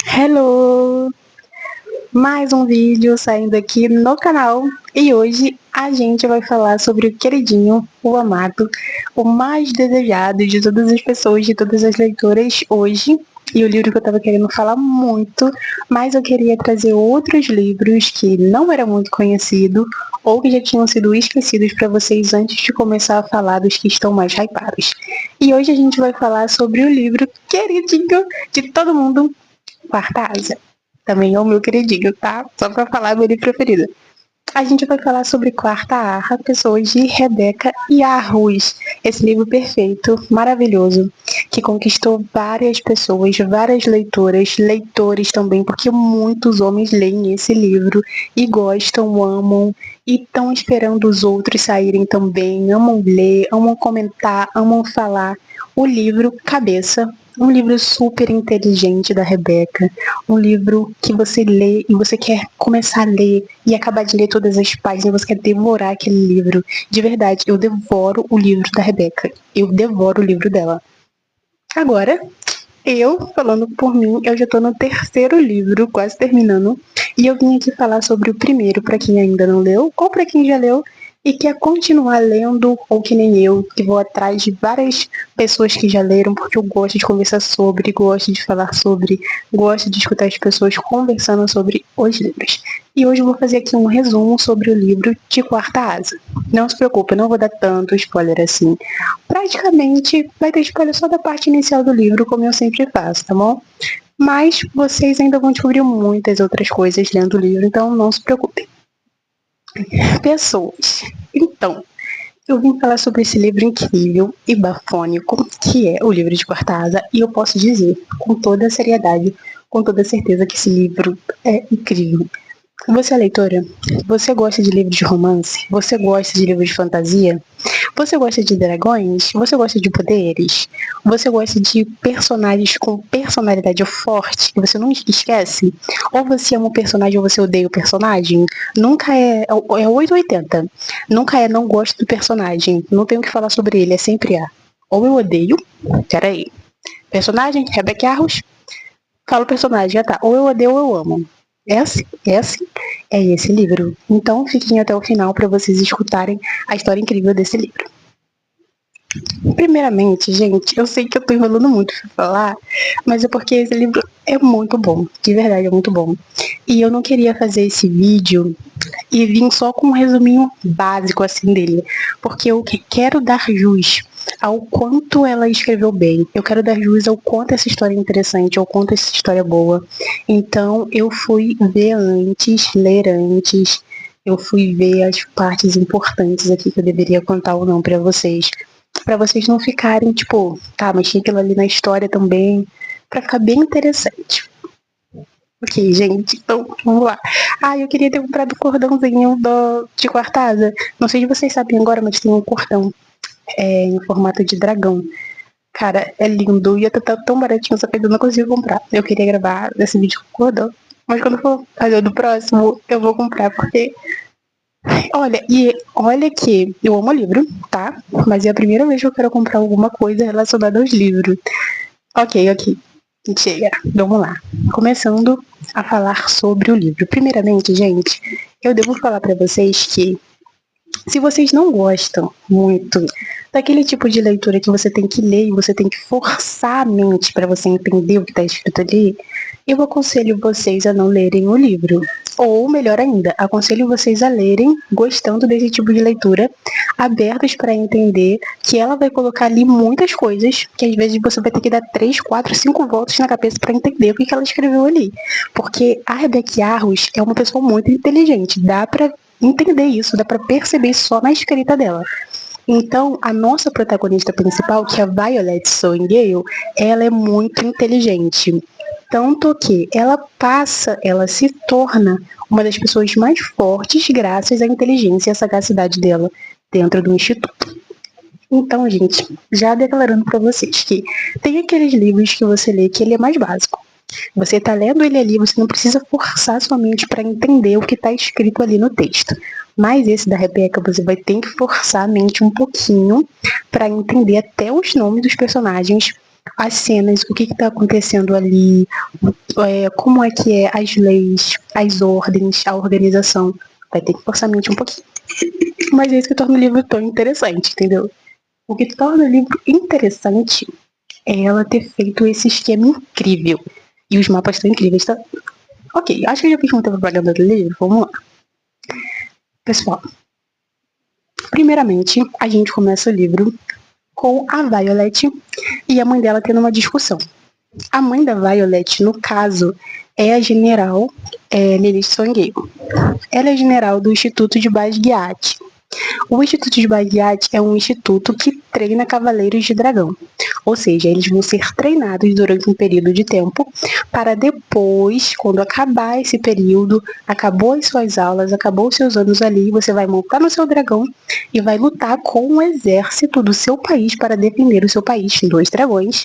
Hello! Mais um vídeo saindo aqui no canal e hoje a gente vai falar sobre o queridinho, o amado, o mais desejado de todas as pessoas, de todas as leitoras hoje. E o livro que eu tava querendo falar muito, mas eu queria trazer outros livros que não eram muito conhecidos ou que já tinham sido esquecidos para vocês antes de começar a falar dos que estão mais hypados. E hoje a gente vai falar sobre o livro queridinho de todo mundo, Quarta Asa. Também é o meu queridinho, tá? Só pra falar meu livro preferido. A gente vai falar sobre Quarta Arra, Pessoas de Rebeca Yarros. Esse livro perfeito, maravilhoso, que conquistou várias pessoas, várias leitoras, leitores também, porque muitos homens leem esse livro e gostam, amam, e estão esperando os outros saírem também, amam ler, amam comentar, amam falar. O livro Cabeça, um livro super inteligente da Rebeca, um livro que você lê e você quer começar a ler e acabar de ler todas as páginas, você quer devorar aquele livro. De verdade, eu devoro o livro da Rebeca. Eu devoro o livro dela. Agora, eu, falando por mim, eu já tô no terceiro livro, quase terminando, e eu vim aqui falar sobre o primeiro, para quem ainda não leu, ou para quem já leu, e quer continuar lendo, ou que nem eu, que vou atrás de várias pessoas que já leram, porque eu gosto de conversar sobre, gosto de falar sobre, gosto de escutar as pessoas conversando sobre os livros. E hoje eu vou fazer aqui um resumo sobre o livro de Quarta Asa. Não se preocupe, eu não vou dar tanto spoiler assim. Praticamente vai ter spoiler só da parte inicial do livro, como eu sempre faço, tá bom? Mas vocês ainda vão descobrir muitas outras coisas lendo o livro, então não se preocupem. Pessoas. Então, eu vim falar sobre esse livro incrível e bafônico, que é o livro de Quarta Asa, e eu posso dizer, com toda a seriedade, com toda a certeza, que esse livro é incrível. Você é leitora? Você gosta de livros de romance? Você gosta de livros de fantasia? Você gosta de dragões? Você gosta de poderes? Você gosta de personagens com personalidade forte que você nunca esquece? Ou você ama o personagem ou você odeia o personagem? Nunca é 880. Nunca é não gosto do personagem. Não tenho o que falar sobre ele, é sempre ou eu odeio, peraí, personagem, Rebeca Yarros, falo personagem, tá, ou eu odeio ou eu amo. É esse livro. Então fiquem até o final para vocês escutarem a história incrível desse livro. Primeiramente, gente, eu sei que eu tô enrolando muito pra falar, mas é porque esse livro é muito bom, de verdade é muito bom. E eu não queria fazer esse vídeo e vim só com um resuminho básico assim dele, porque eu quero dar jus ao quanto ela escreveu bem, eu quero dar jus ao quanto essa história é interessante, ao quanto essa história é boa. Então eu fui ver antes, ler antes, eu fui ver as partes importantes aqui que eu deveria contar ou não pra vocês não ficarem tipo, tá, mas tinha aquilo ali na história também, pra ficar bem interessante. Ok, gente, então vamos lá. Eu queria ter comprado o cordãozinho de Quarta Asa. Não sei se vocês sabem agora, mas tem um cordão em formato de dragão. Cara, é lindo. Ia estar tão baratinho, só que eu não consigo comprar. Eu queria gravar esse vídeo com o cordão. Mas quando for fazer o do próximo, eu vou comprar, porque. Olha que eu amo livro, tá? Mas é a primeira vez que eu quero comprar alguma coisa relacionada aos livros. Ok. Chega, vamos lá. Começando a falar sobre o livro. Primeiramente, gente, eu devo falar para vocês que se vocês não gostam muito daquele tipo de leitura que você tem que ler e você tem que forçar a mente para você entender o que está escrito ali, eu aconselho vocês a não lerem o livro. Ou, melhor ainda, aconselho vocês a lerem gostando desse tipo de leitura, abertos para entender que ela vai colocar ali muitas coisas que às vezes você vai ter que dar 3, 4, 5 voltas na cabeça para entender o que ela escreveu ali. Porque a Rebeca Yarros é uma pessoa muito inteligente, dá para entender isso, dá para perceber só na escrita dela. Então, a nossa protagonista principal, que é a Violet Soingale, ela é muito inteligente. Tanto que ela se torna uma das pessoas mais fortes graças à inteligência e à sagacidade dela dentro do instituto. Então, gente, já declarando para vocês que tem aqueles livros que você lê que ele é mais básico. Você está lendo ele ali, você não precisa forçar sua mente para entender o que está escrito ali no texto. Mas esse da Rebeca, você vai ter que forçar a mente um pouquinho para entender até os nomes dos personagens, as cenas, o que está acontecendo ali, como é que é as leis, as ordens, a organização. Vai ter que forçar a mente um pouquinho. Mas é isso que torna o livro tão interessante, entendeu? O que torna o livro interessante é ela ter feito esse esquema incrível. E os mapas estão incríveis, tá? Ok, acho que eu já fiz muita propaganda do livro, vamos lá. Pessoal, primeiramente, a gente começa o livro com a Violet e a mãe dela tendo uma discussão. A mãe da Violet, no caso, é a general Lilith Songale. Ela é general do Instituto de Basgiat. O Instituto de Basgiat é um instituto que treina cavaleiros de dragão. Ou seja, eles vão ser treinados durante um período de tempo para depois, quando acabar esse período, acabou as suas aulas, acabou os seus anos ali, você vai montar no seu dragão e vai lutar com o exército do seu país para defender o seu país, 2 dragões,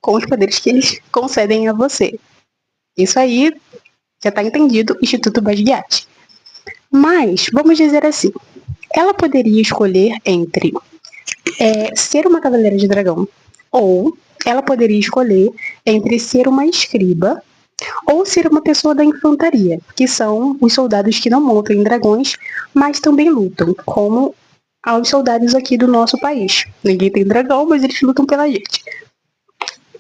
com os poderes que eles concedem a você. Isso aí já está entendido, Instituto Basgiat. Mas, vamos dizer assim, ela poderia escolher entre ser uma cavaleira de dragão, ou ela poderia escolher entre ser uma escriba ou ser uma pessoa da infantaria, que são os soldados que não montam em dragões, mas também lutam, como aos soldados aqui do nosso país. Ninguém tem dragão, mas eles lutam pela gente.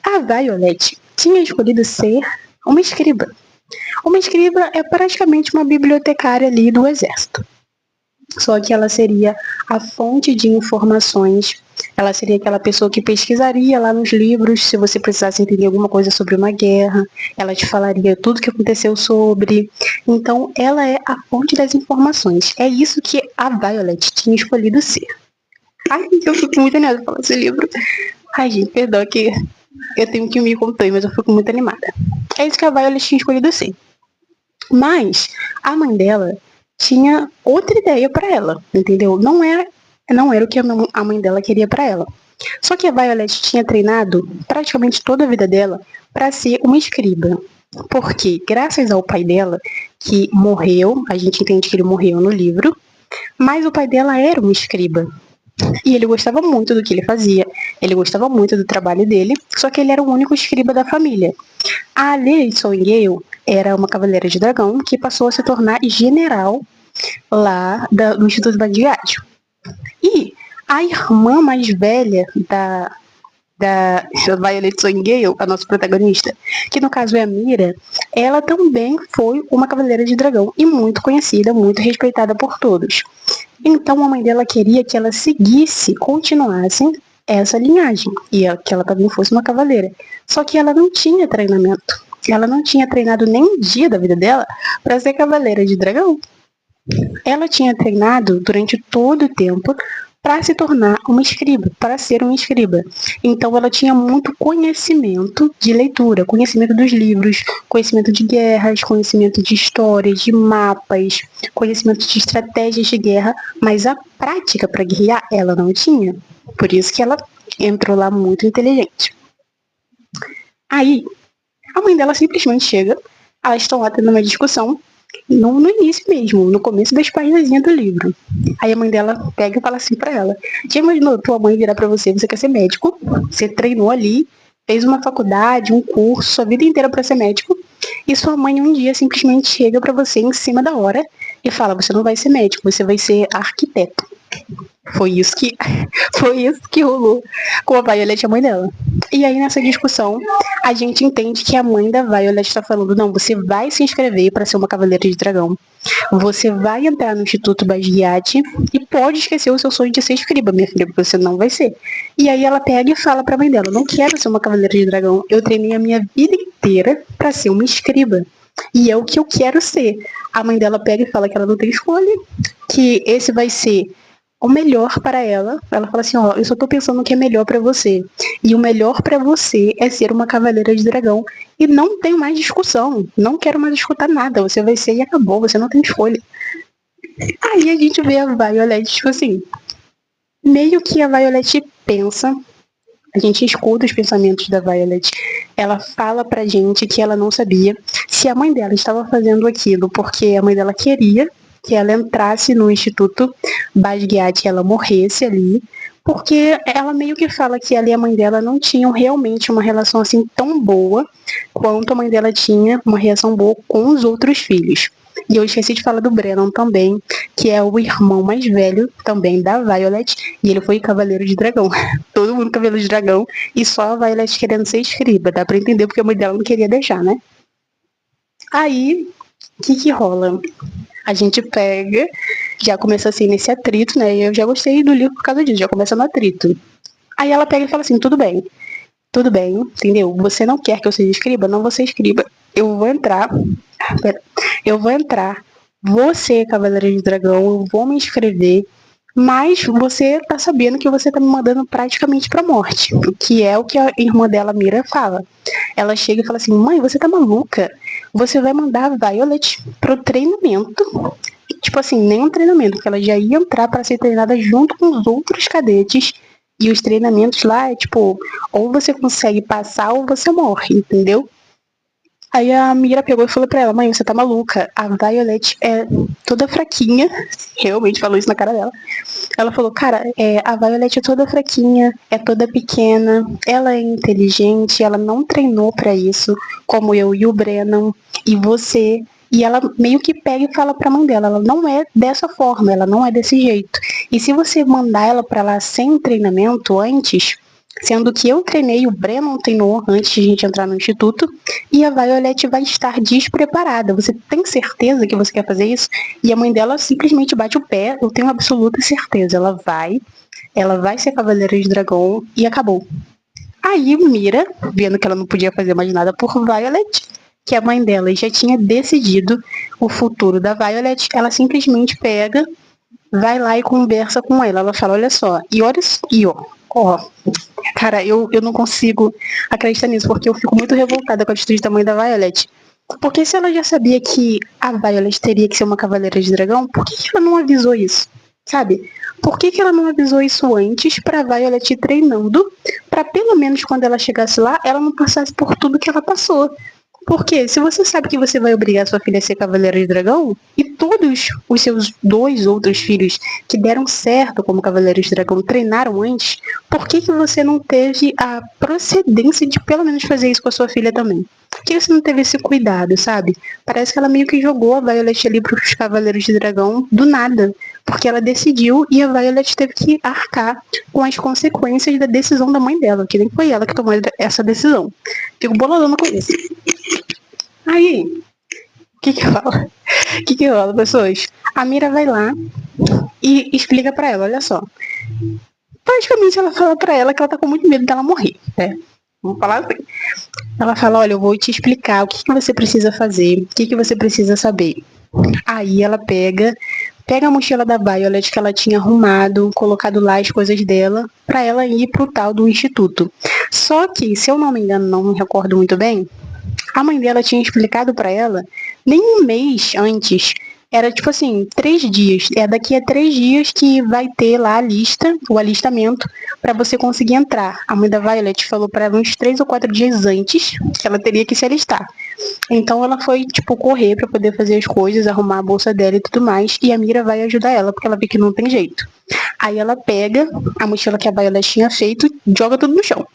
A Violet tinha escolhido ser uma escriba. Uma escriba é praticamente uma bibliotecária ali do exército. Só que ela seria a fonte de informações, ela seria aquela pessoa que pesquisaria lá nos livros, se você precisasse entender alguma coisa sobre uma guerra, ela te falaria tudo o que aconteceu sobre. Então, ela é a fonte das informações. É isso que a Violet tinha escolhido ser. Ai, eu fico muito animada falar esse livro. Ai, gente, perdão que eu tenho que me conter, mas eu fico muito animada. É isso que a Violet tinha escolhido ser. Mas a mãe dela tinha outra ideia para ela, entendeu? Não era o que a mãe dela queria para ela. Só que a Violet tinha treinado praticamente toda a vida dela para ser uma escriba. Porque, graças ao pai dela, que morreu, a gente entende que ele morreu no livro, mas o pai dela era um escriba. E ele gostava muito do que ele fazia, ele gostava muito do trabalho dele, só que ele era o único escriba da família. A Lilith Songale era uma cavaleira de dragão que passou a se tornar general lá do Instituto Basgiat. E a irmã mais velha da Violet Songale, a nossa protagonista, que no caso é a Mira, ela também foi uma cavaleira de dragão e muito conhecida, muito respeitada por todos. Então a mãe dela queria que ela seguisse, continuasse essa linhagem e que ela também fosse uma cavaleira. Só que ela não tinha treinamento. Ela não tinha treinado nem um dia da vida dela para ser cavaleira de dragão. Ela tinha treinado durante todo o tempo para se tornar uma escriba, para ser uma escriba. Então ela tinha muito conhecimento de leitura, conhecimento dos livros, conhecimento de guerras, conhecimento de histórias, de mapas, conhecimento de estratégias de guerra, mas a prática para guerrear ela não tinha. Por isso que ela entrou lá muito inteligente. Aí, a mãe dela simplesmente chega, elas estão lá tendo uma discussão, no início mesmo, no começo das páginas do livro. Aí a mãe dela pega e fala assim pra ela: já imaginou tua mãe virar pra você quer ser médico, você treinou ali, fez uma faculdade, um curso, sua vida inteira pra ser médico, e sua mãe um dia simplesmente chega pra você em cima da hora e fala: você não vai ser médico, você vai ser arquiteto. Foi isso que rolou com a Violet e a mãe dela. E aí nessa discussão, a gente entende que a mãe da Violet está falando: não, você vai se inscrever para ser uma cavaleira de dragão. Você vai entrar no Instituto Basgiat e pode esquecer o seu sonho de ser escriba, minha filha, porque você não vai ser. E aí ela pega e fala pra mãe dela: eu não quero ser uma cavaleira de dragão, eu treinei a minha vida inteira para ser uma escriba. E é o que eu quero ser. A mãe dela pega e fala que ela não tem escolha, que esse vai ser o melhor para ela. Ela fala assim: ó, eu só tô pensando o que é melhor para você. E o melhor para você é ser uma cavaleira de dragão. E não tem mais discussão. Não quero mais escutar nada. Você vai ser e acabou. Você não tem escolha. Aí a gente vê a Violet, tipo assim, meio que a Violet pensa. A gente escuta os pensamentos da Violet. Ela fala pra gente que ela não sabia se a mãe dela estava fazendo aquilo porque a mãe dela queria que ela entrasse no Instituto Basgiat e ela morresse ali, Porque ela meio que fala que ela e a mãe dela não tinham realmente uma relação assim tão boa quanto a mãe dela tinha uma relação boa com os outros filhos. E eu esqueci de falar do Brennan também, que é o irmão mais velho também da Violet, e ele foi Cavaleiro de Dragão. Todo mundo Cavaleiro de Dragão, e só a Violet querendo ser escriba. Dá pra entender porque a mãe dela não queria deixar, né? Aí, o que rola? A gente pega, já começa assim nesse atrito, né? E eu já gostei do livro por causa disso, já começa no atrito. Aí ela pega e fala assim: tudo bem, entendeu? Você não quer que eu seja escriba? Não vou ser escriba. Eu vou entrar. Pera, eu vou entrar. Vou ser Cavaleiro de Dragão, eu vou me inscrever. Mas você tá sabendo que você tá me mandando praticamente pra morte. Que é o que a irmã dela, Mira, fala. Ela chega e fala assim: mãe, você tá maluca? Você vai mandar a Violet pro treinamento. Tipo assim, nem um treinamento, porque ela já ia entrar para ser treinada junto com os outros cadetes. E os treinamentos lá é tipo, ou você consegue passar ou você morre, entendeu? Aí a Mira pegou e falou pra ela: mãe, você tá maluca? A Violet é toda fraquinha. Realmente falou isso na cara dela. Ela falou: cara, a Violet é toda fraquinha, é toda pequena, ela é inteligente, ela não treinou pra isso, como eu e o Brennan e você. E ela meio que pega e fala pra mãe dela: ela não é dessa forma, ela não é desse jeito. E se você mandar ela pra lá sem treinamento antes, sendo que eu treinei, o Brennan treinou antes de a gente entrar no instituto, e a Violet vai estar despreparada. Você tem certeza que você quer fazer isso? E a mãe dela simplesmente bate o pé, eu tenho absoluta certeza. Ela vai ser Cavaleira de Dragão e acabou. Aí Mira, vendo que ela não podia fazer mais nada por Violet, que a mãe dela já tinha decidido o futuro da Violet, ela simplesmente pega, vai lá e conversa com ela. Ela fala: olha só, e olha, e ó, cara, eu não consigo acreditar nisso, porque eu fico muito revoltada com a atitude da mãe da Violet. Porque se ela já sabia que a Violet teria que ser uma Cavaleira de Dragão, por que ela não avisou isso? Sabe? Por que ela não avisou isso antes pra Violet ir treinando, pra pelo menos quando ela chegasse lá, ela não passasse por tudo que ela passou? Porque se você sabe que você vai obrigar sua filha a ser Cavaleira de Dragão, e todos os seus dois outros filhos que deram certo como Cavaleiros de Dragão treinaram antes, por que você não teve a procedência de pelo menos fazer isso com a sua filha também? Por que você não teve esse cuidado, sabe? Parece que ela meio que jogou a Violet ali pros Cavaleiros de Dragão do nada. Porque ela decidiu e a Violet teve que arcar com as consequências da decisão da mãe dela, que nem foi ela que tomou essa decisão. Fico boladona com isso. Aí, o que rola? O que rola, pessoas? A Mira vai lá e explica pra ela: olha só. Praticamente ela fala pra ela que ela tá com muito medo dela morrer, né? Vamos falar assim. Ela fala: olha, eu vou te explicar o que você precisa fazer, o que você precisa saber. Aí ela pega a mochila da Violet que ela tinha arrumado, colocado lá as coisas dela, pra ela ir pro tal do instituto. Só que, se eu não me engano, não me recordo muito bem, a mãe dela tinha explicado pra ela nem um mês antes. Era tipo assim, 3 dias. É daqui a 3 dias que vai ter lá a lista, o alistamento, pra você conseguir entrar. A mãe da Violet falou pra ela uns 3 ou 4 dias antes que ela teria que se alistar. Então ela foi, tipo, correr pra poder fazer as coisas, arrumar a bolsa dela e tudo mais. E a Mira vai ajudar ela, porque ela vê que não tem jeito. Aí ela pega a mochila que a Violet tinha feito e joga tudo no chão.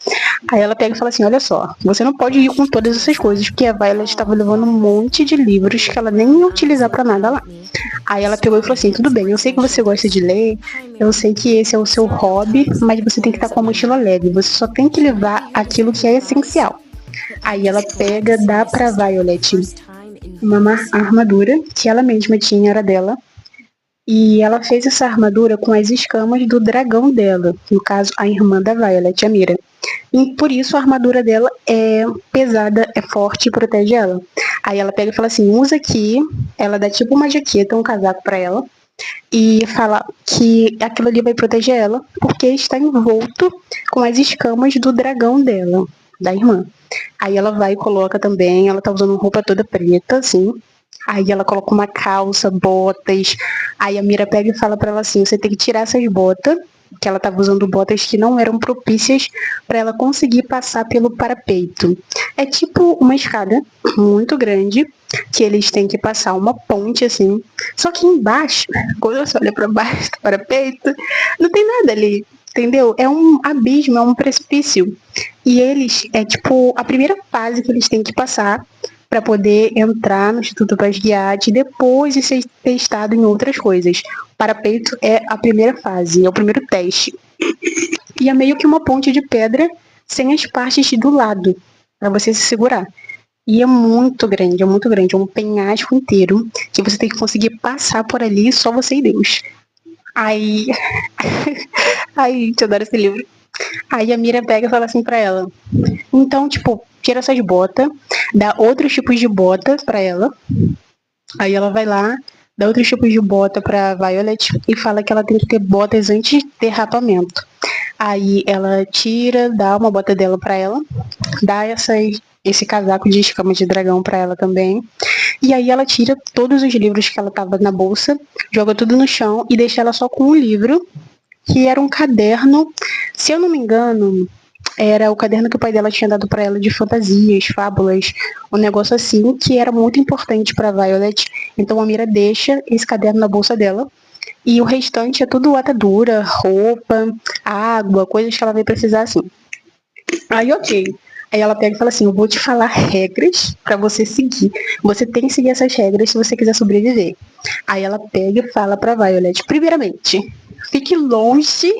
Aí ela pega e fala assim: olha só, você não pode ir com todas essas coisas, porque a Violet estava levando um monte de livros que ela nem ia utilizar pra nada lá. Aí ela pegou e falou assim: tudo bem, eu sei que você gosta de ler, eu sei que esse é o seu hobby, mas você tem que estar com a mochila leve, você só tem que levar aquilo que é essencial. Aí ela pega, dá pra Violet uma armadura que ela mesma tinha, era dela. E ela fez essa armadura com as escamas do dragão dela, no caso, a irmã da Violet, a Mira. E por isso a armadura dela é pesada, é forte e protege ela. Aí ela pega e fala assim: usa aqui. Ela dá tipo uma jaqueta, um casaco pra ela. E fala que aquilo ali vai proteger ela, porque está envolto com as escamas do dragão dela, da irmã. Aí ela vai e coloca também, ela tá usando roupa toda preta, assim. Aí ela coloca uma calça, botas. Aí a Mira pega e fala pra ela assim: você tem que tirar essas botas, que ela tava usando botas que não eram propícias para ela conseguir passar pelo parapeito. É tipo uma escada muito grande que eles têm que passar uma ponte assim. Só que embaixo, quando você olha para baixo do parapeito, não tem nada ali. entendeu? É um abismo, é um precipício. E eles, é tipo a primeira fase que eles têm que passar para poder entrar no Instituto Basquiat e depois de ser testado em outras coisas. O parapeito é a primeira fase, é o primeiro teste. E é meio que uma ponte de pedra sem as partes do lado, para você se segurar. E é muito grande, é muito grande. É um penhasco inteiro que você tem que conseguir passar por ali só você e Deus. Aí. Ai, te adoro esse livro. Aí a Mira pega e fala assim pra ela: então, tipo, tira essas botas, dá outros tipos de bota pra ela. Aí ela vai lá, dá outros tipos de bota pra Violet e fala que ela tem que ter botas antes de derrapamento. Aí ela tira, dá uma bota dela pra ela, dá esse casaco de escama de dragão pra ela também. E aí ela tira todos os livros que ela tava na bolsa, joga tudo no chão e deixa ela só com um livro, que era um caderno, se eu não me engano, era o caderno que o pai dela tinha dado para ela de fantasias, fábulas, um negócio assim que era muito importante para Violet. Então a Mira deixa esse caderno na bolsa dela e o restante é tudo atadura, roupa, água, coisas que ela vai precisar assim. Aí, ok. Aí ela pega e fala assim: eu vou te falar regras para você seguir. Você tem que seguir essas regras se você quiser sobreviver. Aí ela pega e fala para Violet: primeiramente, fique longe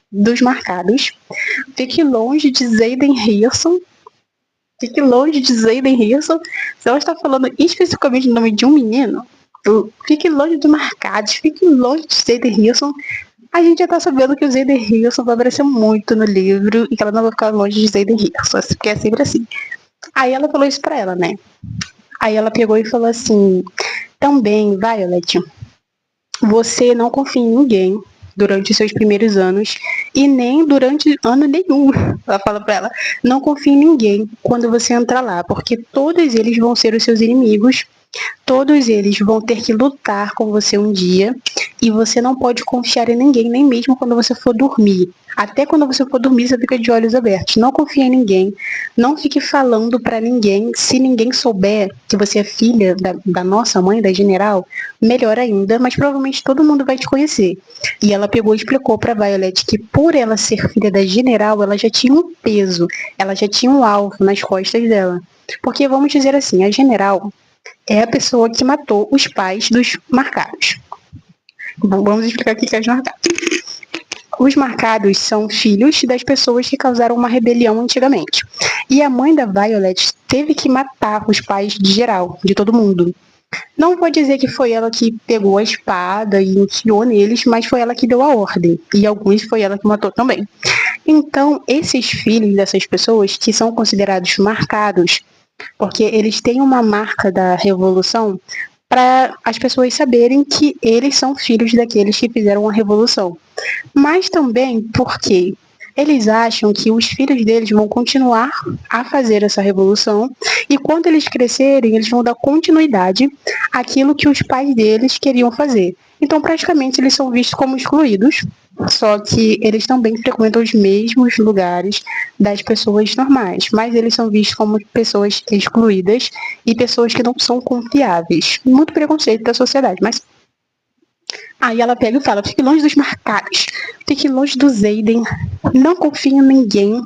dos marcados. Fique longe de Zayden Hirson. Fique longe de Zayden Hirson. Se ela está falando especificamente o nome de um menino, fique longe dos marcados. Fique longe de Zayden Hirson. A gente já tá sabendo que o Zayden Hirson vai aparecer muito no livro e que ela não vai ficar longe de Zayden Hirson, porque é sempre assim. Aí ela falou isso pra ela, né? Aí ela pegou e falou assim: também, Violet, você não confia em ninguém durante os seus primeiros anos e nem durante ano nenhum. Ela fala pra ela: não confie em ninguém quando você entrar lá, porque todos eles vão ser os seus inimigos. Todos eles vão ter que lutar com você um dia e você não pode confiar em ninguém, nem mesmo quando você for dormir. Até quando você for dormir, você fica de olhos abertos. Não confie em ninguém. Não fique falando pra ninguém. Se ninguém souber que você é filha da nossa mãe, da general, melhor ainda, mas provavelmente todo mundo vai te conhecer. E ela pegou e explicou pra Violet que por ela ser filha da general, ela já tinha um peso, ela já tinha um alvo nas costas dela. Porque vamos dizer assim, a general é a pessoa que matou os pais dos marcados. Bom, vamos explicar o que é os marcados. Os marcados são filhos das pessoas que causaram uma rebelião antigamente. E a mãe da Violet teve que matar os pais de geral, de todo mundo. Não vou dizer que foi ela que pegou a espada e enfiou neles, mas foi ela que deu a ordem. E alguns foi ela que matou também. Então, esses filhos dessas pessoas, que são considerados marcados, porque eles têm uma marca da revolução para as pessoas saberem que eles são filhos daqueles que fizeram a revolução. Mas também porque eles acham que os filhos deles vão continuar a fazer essa revolução e quando eles crescerem, eles vão dar continuidade àquilo que os pais deles queriam fazer. Então, praticamente, eles são vistos como excluídos, só que eles também frequentam os mesmos lugares das pessoas normais, mas eles são vistos como pessoas excluídas e pessoas que não são confiáveis. Muito preconceito da sociedade, mas aí ela pega e fala: fique longe dos marcados, fique longe do Zayden, não confie em ninguém.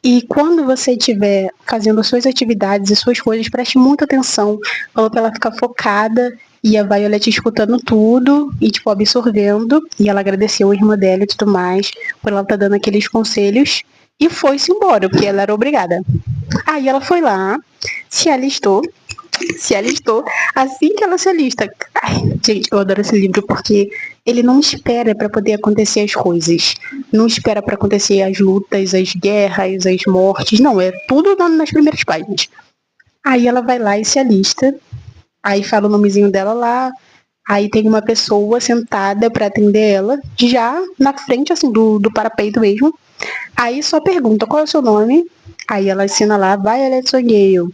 E quando você estiver fazendo suas atividades e suas coisas, preste muita atenção, falou pra ela ficar focada. E a Violet escutando tudo e, tipo, absorvendo. E ela agradeceu a irmã dela e tudo mais por ela estar dando aqueles conselhos. E foi-se embora, porque ela era obrigada. Aí ela foi lá, se alistou. Se alistou. Assim que ela se alista. Ai, gente, eu adoro esse livro porque ele não espera para poder acontecer as coisas. Não espera para acontecer as lutas, as guerras, as mortes. Não, é tudo nas primeiras páginas. Aí ela vai lá e se alista. Aí fala o nomezinho dela lá. Aí tem uma pessoa sentada para atender ela, já na frente assim do parapeito mesmo. Aí só pergunta: qual é o seu nome? Aí ela assina lá: Violet Sonheio.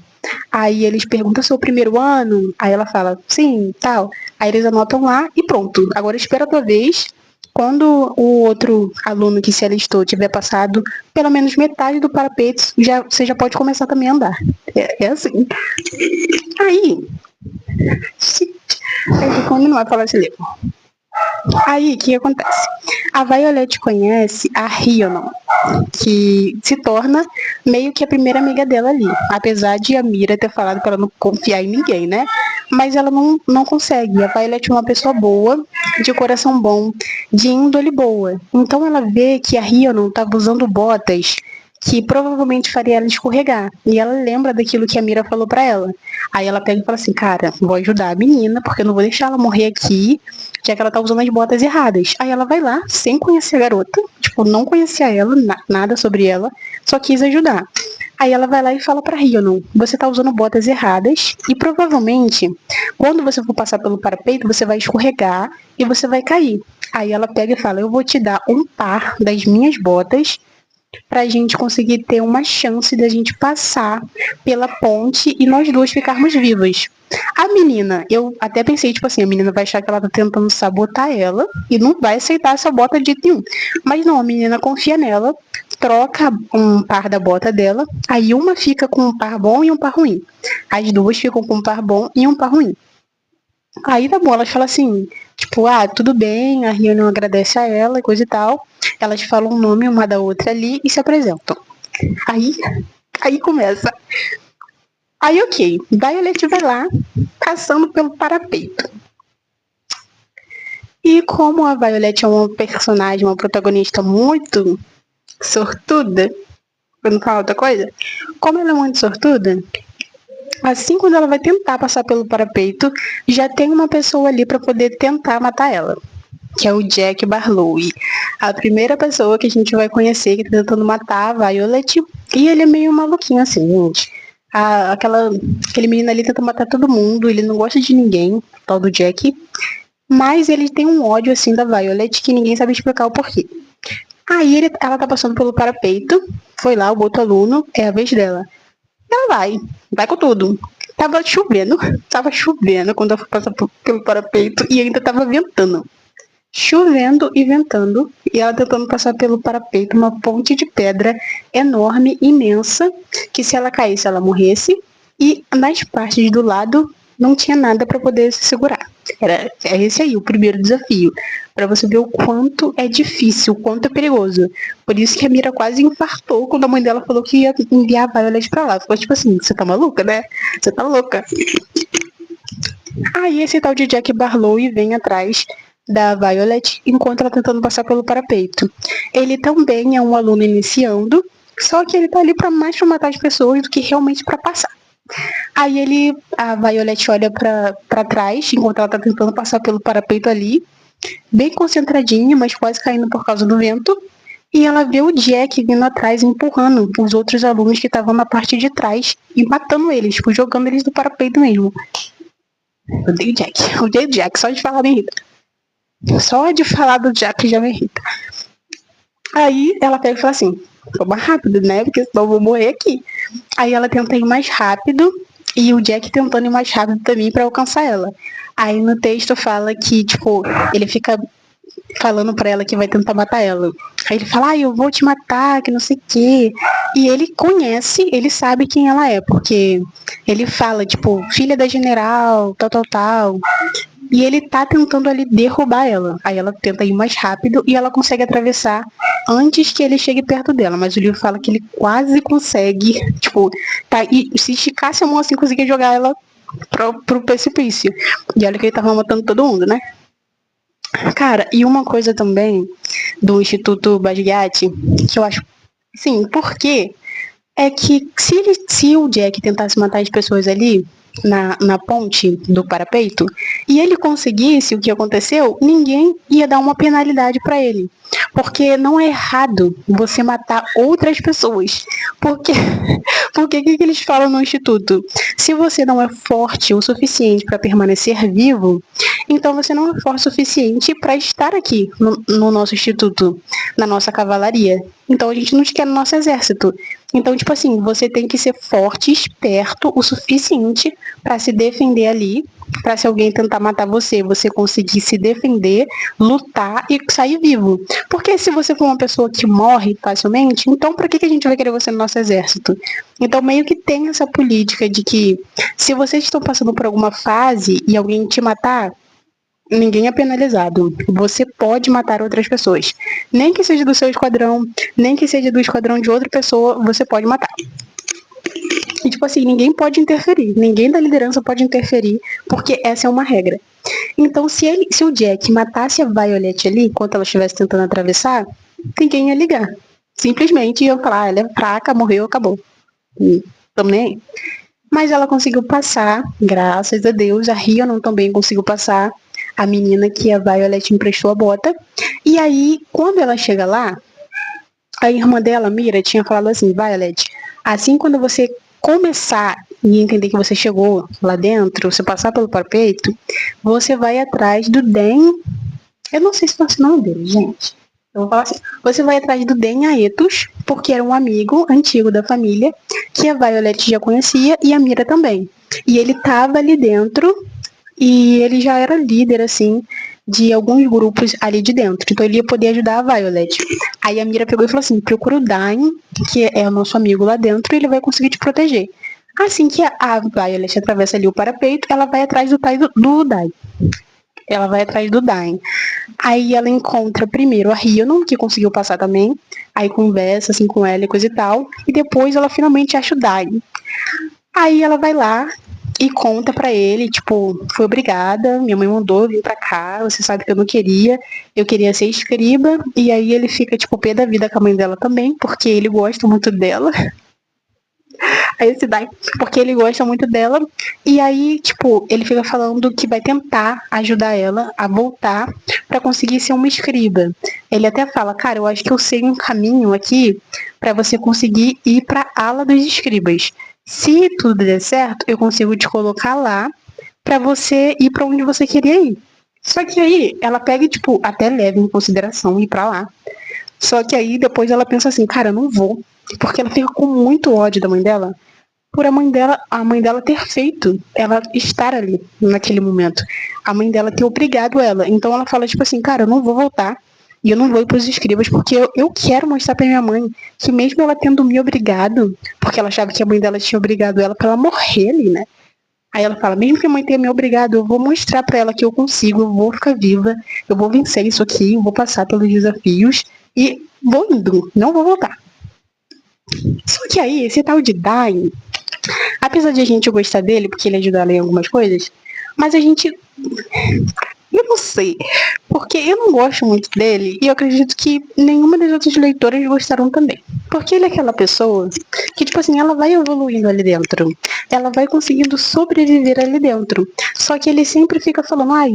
Aí eles perguntam seu primeiro ano, aí ela fala sim, tal. Aí eles anotam lá e pronto. Agora espera a tua vez. Quando o outro aluno que se alistou tiver passado pelo menos metade do parapeito, você já pode começar também a andar. É assim. Aí, eu vou continuar a falar esse livro. Aí, o que acontece? A Violet conhece a Rhiannon, que se torna meio que a primeira amiga dela ali. Apesar de a Mira ter falado pra ela não confiar em ninguém, né? Mas ela não consegue. A Violet é uma pessoa boa, de coração bom, de índole boa. Então ela vê que a Rhiannon estava usando botas que provavelmente faria ela escorregar. E ela lembra daquilo que a Mira falou pra ela. Aí ela pega e fala assim, cara, vou ajudar a menina, porque eu não vou deixar ela morrer aqui, já que ela tá usando as botas erradas. Aí ela vai lá, sem conhecer a garota, tipo, não conhecia ela, nada sobre ela, só quis ajudar. Aí ela vai lá e fala pra Rhiannon, você tá usando botas erradas e provavelmente, quando você for passar pelo parapeito, você vai escorregar e você vai cair. Aí ela pega e fala, eu vou te dar um par das minhas botas pra gente conseguir ter uma chance da gente passar pela ponte e nós duas ficarmos vivas. A menina, eu até pensei, tipo assim, a menina vai achar que ela tá tentando sabotar ela e não vai aceitar essa bota de nenhum. Mas não, a menina confia nela, troca um par da bota dela, aí uma fica com um par bom e um par ruim. As duas ficam com um par bom e um par ruim. Aí tá bom, elas falam assim, tipo, ah, tudo bem, a Rihanna agradece a ela e coisa e tal. Elas falam o nome uma da outra ali e se apresentam. Aí, aí começa. Aí, ok, Violet vai lá, passando pelo parapeito. E como a Violet é uma personagem, uma protagonista muito sortuda, pra não falar outra coisa, como ela é muito sortuda, assim quando ela vai tentar passar pelo parapeito, já tem uma pessoa ali para poder tentar matar ela, que é o Jack Barlow. A primeira pessoa que a gente vai conhecer que tá tentando matar a Violet, e ele é meio maluquinho assim, gente. Aquele menino ali tenta matar todo mundo, ele não gosta de ninguém, tal do Jack, mas ele tem um ódio assim da Violet que ninguém sabe explicar o porquê. Aí ela tá passando pelo parapeito, foi lá, o outro aluno, é a vez dela. Ela vai com tudo. Tava chovendo quando eu fui passar pelo parapeito e ainda tava ventando. Chovendo e ventando, e ela tentando passar pelo parapeito, uma ponte de pedra enorme, imensa, que se ela caísse, ela morresse, e nas partes do lado não tinha nada para poder se segurar. É esse aí o primeiro desafio, para você ver o quanto é difícil, o quanto é perigoso. Por isso que a Mira quase infartou quando a mãe dela falou que ia enviar a Violet pra lá. Ficou tipo assim, você tá maluca, né? Você tá louca. Aí esse tal de Jack Barlow vem atrás da Violet enquanto ela tentando passar pelo parapeito. Ele também é um aluno iniciando, só que ele tá ali para mais pra matar as pessoas do que realmente para passar. Aí a Violet olha pra trás, enquanto ela tá tentando passar pelo parapeito ali, bem concentradinha, mas quase caindo por causa do vento. E ela vê o Jack vindo atrás, empurrando os outros alunos que estavam na parte de trás e matando eles, tipo, jogando eles do parapeito mesmo. Eu odeio o Jack, só de falar me irrita. Só de falar do Jack já me irrita. Aí ela pega e fala assim, vou mais rápido, né? Porque senão eu vou morrer aqui. Aí ela tenta ir mais rápido e o Jack tentando ir mais rápido também pra alcançar ela. Aí no texto fala que, tipo, ele fica falando pra ela que vai tentar matar ela. Aí ele fala, eu vou te matar, que não sei o quê. E ele conhece, ele sabe quem ela é, porque ele fala, tipo, filha da general, tal, tal, tal. E ele tá tentando ali derrubar ela. Aí ela tenta ir mais rápido e ela consegue atravessar antes que ele chegue perto dela. Mas o livro fala que ele quase consegue, tipo, tá, e se esticasse a mão assim, conseguia jogar ela pro precipício. E olha que ele tava matando todo mundo, né? Cara, e uma coisa também do Instituto Basquiat, que eu acho, sim, por quê? É que se o Jack tentasse matar as pessoas ali, na ponte do parapeito, e ele conseguisse o que aconteceu, ninguém ia dar uma penalidade para ele. Porque não é errado você matar outras pessoas. Porque o que eles falam no instituto? Se você não é forte o suficiente para permanecer vivo, então você não é forte o suficiente para estar aqui no nosso instituto, na nossa cavalaria. Então a gente não te quer no nosso exército. Então, tipo assim, você tem que ser forte, esperto o suficiente para se defender ali, para se alguém tentar matar você, você conseguir se defender, lutar e sair vivo. Porque se você for uma pessoa que morre facilmente, então para que a gente vai querer você no nosso exército? Então meio que tem essa política de que se vocês estão passando por alguma fase e alguém te matar, Ninguém é penalizado. Você pode matar outras pessoas. Nem que seja do seu esquadrão, nem que seja do esquadrão de outra pessoa, você pode matar. E, tipo assim, ninguém pode interferir. Ninguém da liderança pode interferir, porque essa é uma regra. Então, se o Jack matasse a Violet ali, enquanto ela estivesse tentando atravessar, ninguém ia ligar. Simplesmente iam falar, ela é fraca, morreu, acabou. Tamo nem aí. Mas ela conseguiu passar, graças a Deus. A Rhiannon também conseguiu passar, a menina que a Violet emprestou a bota. E aí, quando ela chega lá, a irmã dela, Mira, tinha falado assim, Violet, assim quando você começar e entender que você chegou lá dentro, você passar pelo parapeito, você vai atrás do Den. Eu não sei se é o nome dele, gente. Eu vou falar assim. Você vai atrás do Den Aetos, porque era um amigo antigo da família, que a Violet já conhecia e a Mira também. E ele tava ali dentro e ele já era líder, assim, de alguns grupos ali de dentro. Então ele ia poder ajudar a Violet. Aí a Mira pegou e falou assim: procura o Dain, que é o nosso amigo lá dentro, e ele vai conseguir te proteger. Assim que a Violet atravessa ali o parapeito, ela vai atrás do Dain. Ela vai atrás do Dain. Aí ela encontra primeiro a Rhiannon, que conseguiu passar também. Aí conversa assim com ela e coisa e tal. E depois ela finalmente acha o Dain. Aí ela vai lá e conta pra ele, tipo, foi obrigada, minha mãe mandou vir pra cá, você sabe que eu queria ser escriba, e aí ele fica, tipo, pé da vida com a mãe dela também, porque ele gosta muito dela. Aí esse Dai, porque ele gosta muito dela, e aí, tipo, ele fica falando que vai tentar ajudar ela a voltar pra conseguir ser uma escriba. Ele até fala, cara, eu acho que eu sei um caminho aqui pra você conseguir ir pra ala dos escribas. Se tudo der certo, eu consigo te colocar lá pra você ir pra onde você queria ir. Só que aí ela pega e, tipo, até leva em consideração ir pra lá. Só que aí depois ela pensa assim, cara, eu não vou. Porque ela fica com muito ódio da mãe dela por a mãe dela ter feito ela estar ali naquele momento. A mãe dela ter obrigado ela. Então ela fala, tipo assim, cara, eu não vou voltar. E eu não vou ir pros escribas, porque eu quero mostrar pra minha mãe que mesmo ela tendo me obrigado, porque ela achava que a mãe dela tinha obrigado ela pra ela morrer ali, né? Aí ela fala, mesmo que a mãe tenha me obrigado, eu vou mostrar pra ela que eu consigo, eu vou ficar viva, eu vou vencer isso aqui, eu vou passar pelos desafios e vou indo, não vou voltar. Só que aí, esse tal de Dain, apesar de a gente gostar dele, porque ele ajuda ela em algumas coisas, mas a gente. Eu não sei. Porque eu não gosto muito dele e eu acredito que nenhuma das outras leitoras gostaram também. Porque ele é aquela pessoa que, tipo assim, ela vai evoluindo ali dentro. Ela vai conseguindo sobreviver ali dentro. Só que ele sempre fica falando, ai,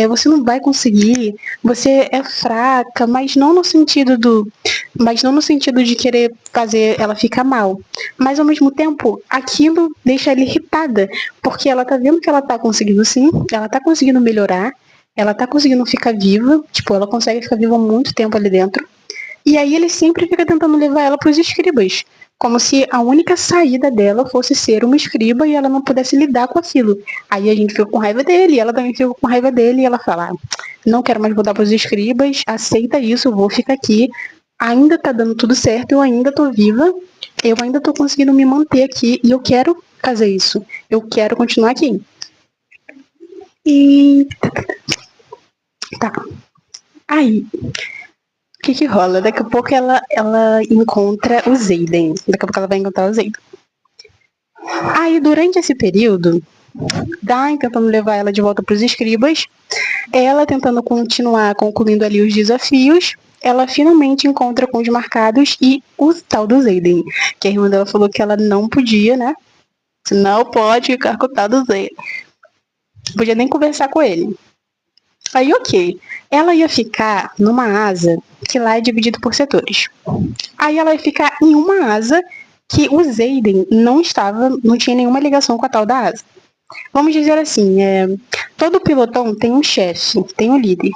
você não vai conseguir, você é fraca, mas não no sentido de querer fazer ela ficar mal. Mas ao mesmo tempo, aquilo deixa ela irritada, porque ela tá vendo que ela tá conseguindo sim, ela tá conseguindo melhorar, ela tá conseguindo ficar viva, tipo, ela consegue ficar viva muito tempo ali dentro. E aí ele sempre fica tentando levar ela pros escribas, como se a única saída dela fosse ser uma escriba e ela não pudesse lidar com aquilo. Aí a gente fica com raiva dele, ela também fica com raiva dele, e ela fala, não quero mais voltar pros escribas, aceita isso, eu vou ficar aqui, ainda tá dando tudo certo, eu ainda tô viva, eu ainda tô conseguindo me manter aqui e eu quero fazer isso, eu quero continuar aqui. E tá. Aí, o que que rola? Daqui a pouco ela encontra o Zayden. Daqui a pouco ela vai encontrar o Zayden. Aí, durante esse período, Dain tentando levar ela de volta para os escribas, ela tentando continuar concluindo ali os desafios, ela finalmente encontra com os marcados e o tal do Zayden, que a irmã dela falou que ela não podia, né? Não pode ficar com o tal do Zayden. Não podia nem conversar com ele. Aí, ok. Ela ia ficar numa asa que lá é dividido por setores. Aí ela ia ficar em uma asa que o Zayden não tinha nenhuma ligação com a tal da asa. Vamos dizer assim, todo pilotão tem um chefe, tem um líder.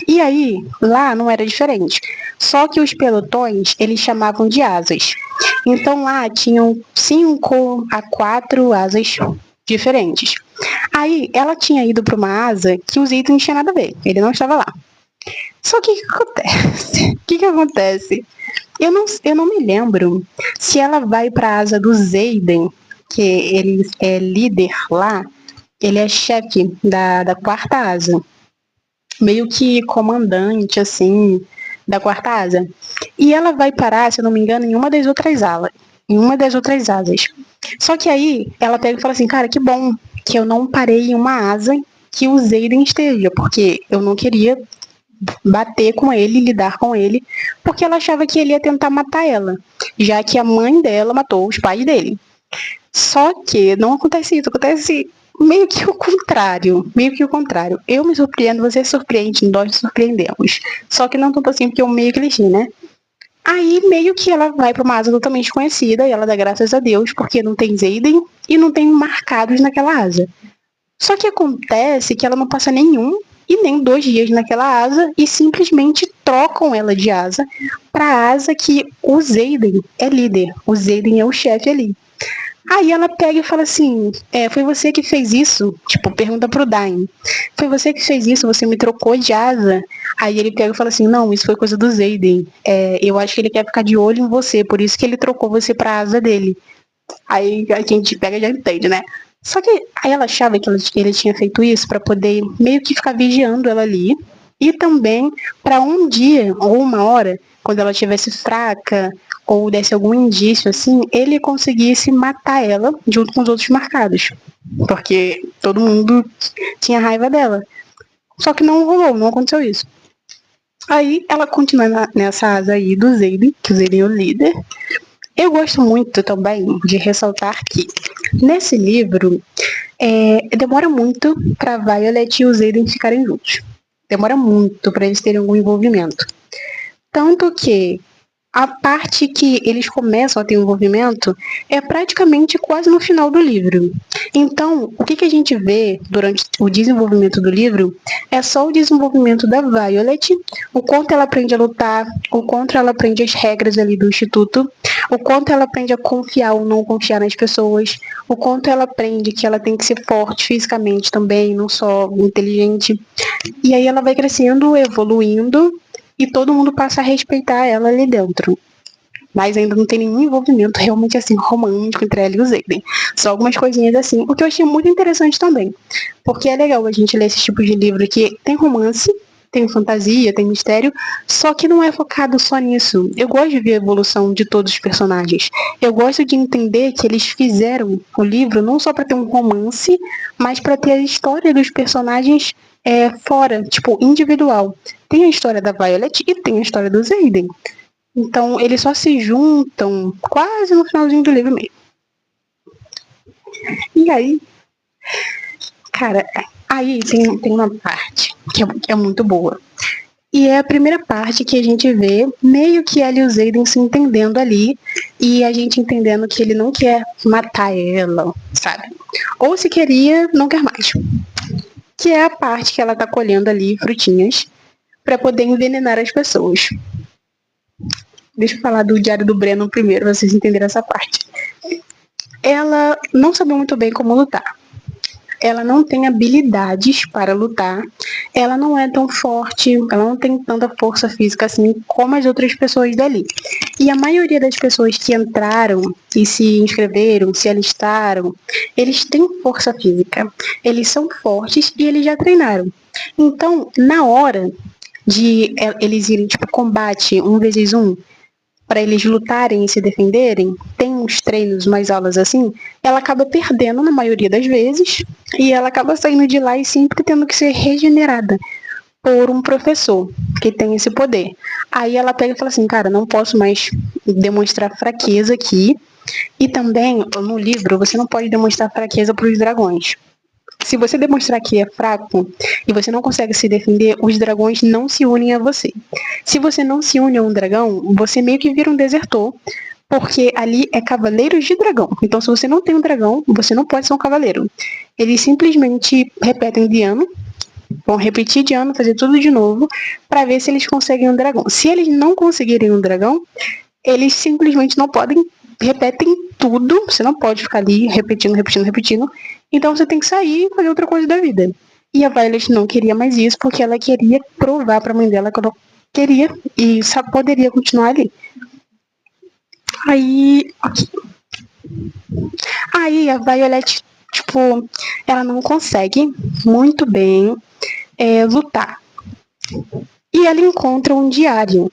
E aí, lá não era diferente. Só que os pelotões, eles chamavam de asas. Então lá tinham 5 a 4 asas diferentes. Aí ela tinha ido para uma asa que o Zayden não tinha nada a ver, ele não estava lá. Só que o que acontece? O que acontece? Eu não me lembro se ela vai para a asa do Zayden, que ele é líder lá, Ele é chefe da quarta asa. Meio que comandante, assim, da quarta asa. E ela vai parar, se eu não me engano, em uma das outras alas. Em uma das outras asas. Só que aí, ela pega e fala assim, cara, que bom que eu não parei em uma asa que o Zayden esteja, porque eu não queria bater com ele, lidar com ele, porque ela achava que ele ia tentar matar ela, já que a mãe dela matou os pais dele. Só que não acontece isso, acontece meio que o contrário, meio que o contrário. Eu me surpreendo, você se surpreende, nós nos surpreendemos. Só que não tanto assim, porque eu meio clichê, né? Aí meio que ela vai para uma asa totalmente desconhecida e ela dá graças a Deus, porque não tem Zayden e não tem marcados naquela asa. Só que acontece que ela não passa nenhum e nem 2 dias naquela asa e simplesmente trocam ela de asa para a asa que o Zayden é líder. O Zayden é o chefe ali. Aí ela pega e fala assim, foi você que fez isso? Tipo, pergunta pro Dain. Foi você que fez isso? Você me trocou de asa? Aí ele pega e fala assim, não, isso foi coisa do Zayden. Eu acho que ele quer ficar de olho em você, por isso que ele trocou você pra asa dele. Aí a gente pega e já entende, né? Só que aí ela achava que ele tinha feito isso para poder meio que ficar vigiando ela ali. E também para um dia ou uma hora, quando ela estivesse fraca ou desse algum indício assim, ele conseguisse matar ela junto com os outros marcados. Porque todo mundo tinha raiva dela. Só que não rolou, não aconteceu isso. Aí ela continua nessa asa aí do Zayden, que o Zayden é o líder. Eu gosto muito também de ressaltar que nesse livro demora muito para Violet e o Zayden ficarem juntos. Demora muito para eles terem algum envolvimento. Tanto que a parte que eles começam a ter envolvimento é praticamente quase no final do livro. Então, o que a gente vê durante o desenvolvimento do livro é só o desenvolvimento da Violet, o quanto ela aprende a lutar, o quanto ela aprende as regras ali do instituto, o quanto ela aprende a confiar ou não confiar nas pessoas, o quanto ela aprende que ela tem que ser forte fisicamente também, não só inteligente. E aí ela vai crescendo, evoluindo, e todo mundo passa a respeitar ela ali dentro. Mas ainda não tem nenhum envolvimento realmente assim romântico entre ela e o Zayden. Só algumas coisinhas assim. O que eu achei muito interessante também. Porque é legal a gente ler esse tipo de livro que tem romance, tem fantasia, tem mistério, só que não é focado só nisso. Eu gosto de ver a evolução de todos os personagens. Eu gosto de entender que eles fizeram o livro não só para ter um romance, mas para ter a história dos personagens fora, tipo, individual. Tem a história da Violet e tem a história do Zayden. Então, eles só se juntam quase no finalzinho do livro mesmo. E aí, cara, aí tem uma parte que é muito boa. E é a primeira parte que a gente vê meio que ela e o Zayden se entendendo ali. E a gente entendendo que ele não quer matar ela, sabe? Ou se queria, não quer mais. Que é a parte que ela tá colhendo ali frutinhas para poder envenenar as pessoas. Deixa eu falar do Diário do Breno primeiro, pra vocês entenderem essa parte. Ela não sabia muito bem como lutar. Ela não tem habilidades para lutar. Ela não é tão forte, ela não tem tanta força física assim como as outras pessoas dali. E a maioria das pessoas que entraram e se inscreveram, se alistaram, eles têm força física. Eles são fortes e eles já treinaram. Então, na hora de eles irem tipo combate 1 vs 1, para eles lutarem e se defenderem, tem uns treinos, mais aulas assim, ela acaba perdendo na maioria das vezes e ela acaba saindo de lá e sempre tendo que ser regenerada por um professor que tem esse poder. Aí ela pega e fala assim, cara, não posso mais demonstrar fraqueza aqui. E também, no livro, você não pode demonstrar fraqueza para os dragões. Se você demonstrar que é fraco e você não consegue se defender, os dragões não se unem a você. Se você não se une a um dragão, você meio que vira um desertor, porque ali é cavaleiros de dragão. Então, se você não tem um dragão, você não pode ser um cavaleiro. Eles simplesmente repetem de ano, vão repetir de ano, fazer tudo de novo, para ver se eles conseguem um dragão. Se eles não conseguirem um dragão, eles simplesmente não podem, repetem tudo, você não pode ficar ali repetindo, repetindo, repetindo. Então você tem que sair e fazer outra coisa da vida. E a Violet não queria mais isso, porque ela queria provar pra mãe dela que ela queria e só poderia continuar ali. Aí a Violet, tipo, ela não consegue muito bem lutar. E ela encontra um diário.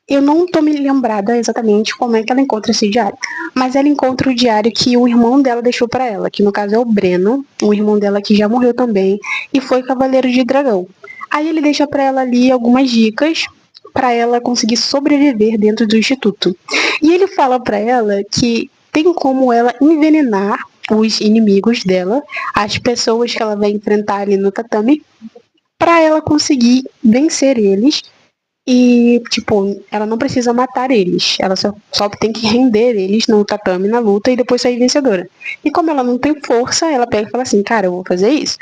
Eu não tô me lembrada exatamente como é que ela encontra esse diário, mas ela encontra o diário que o irmão dela deixou para ela, que no caso é o Breno, o irmão dela que já morreu também e foi Cavaleiro de Dragão. Aí ele deixa para ela ali algumas dicas para ela conseguir sobreviver dentro do instituto. E ele fala para ela que tem como ela envenenar os inimigos dela, as pessoas que ela vai enfrentar ali no tatame, para ela conseguir vencer eles. E, tipo, ela não precisa matar eles. Ela só tem que render eles no tatame, na luta, e depois sair vencedora. E como ela não tem força, ela pega e fala assim, cara, eu vou fazer isso.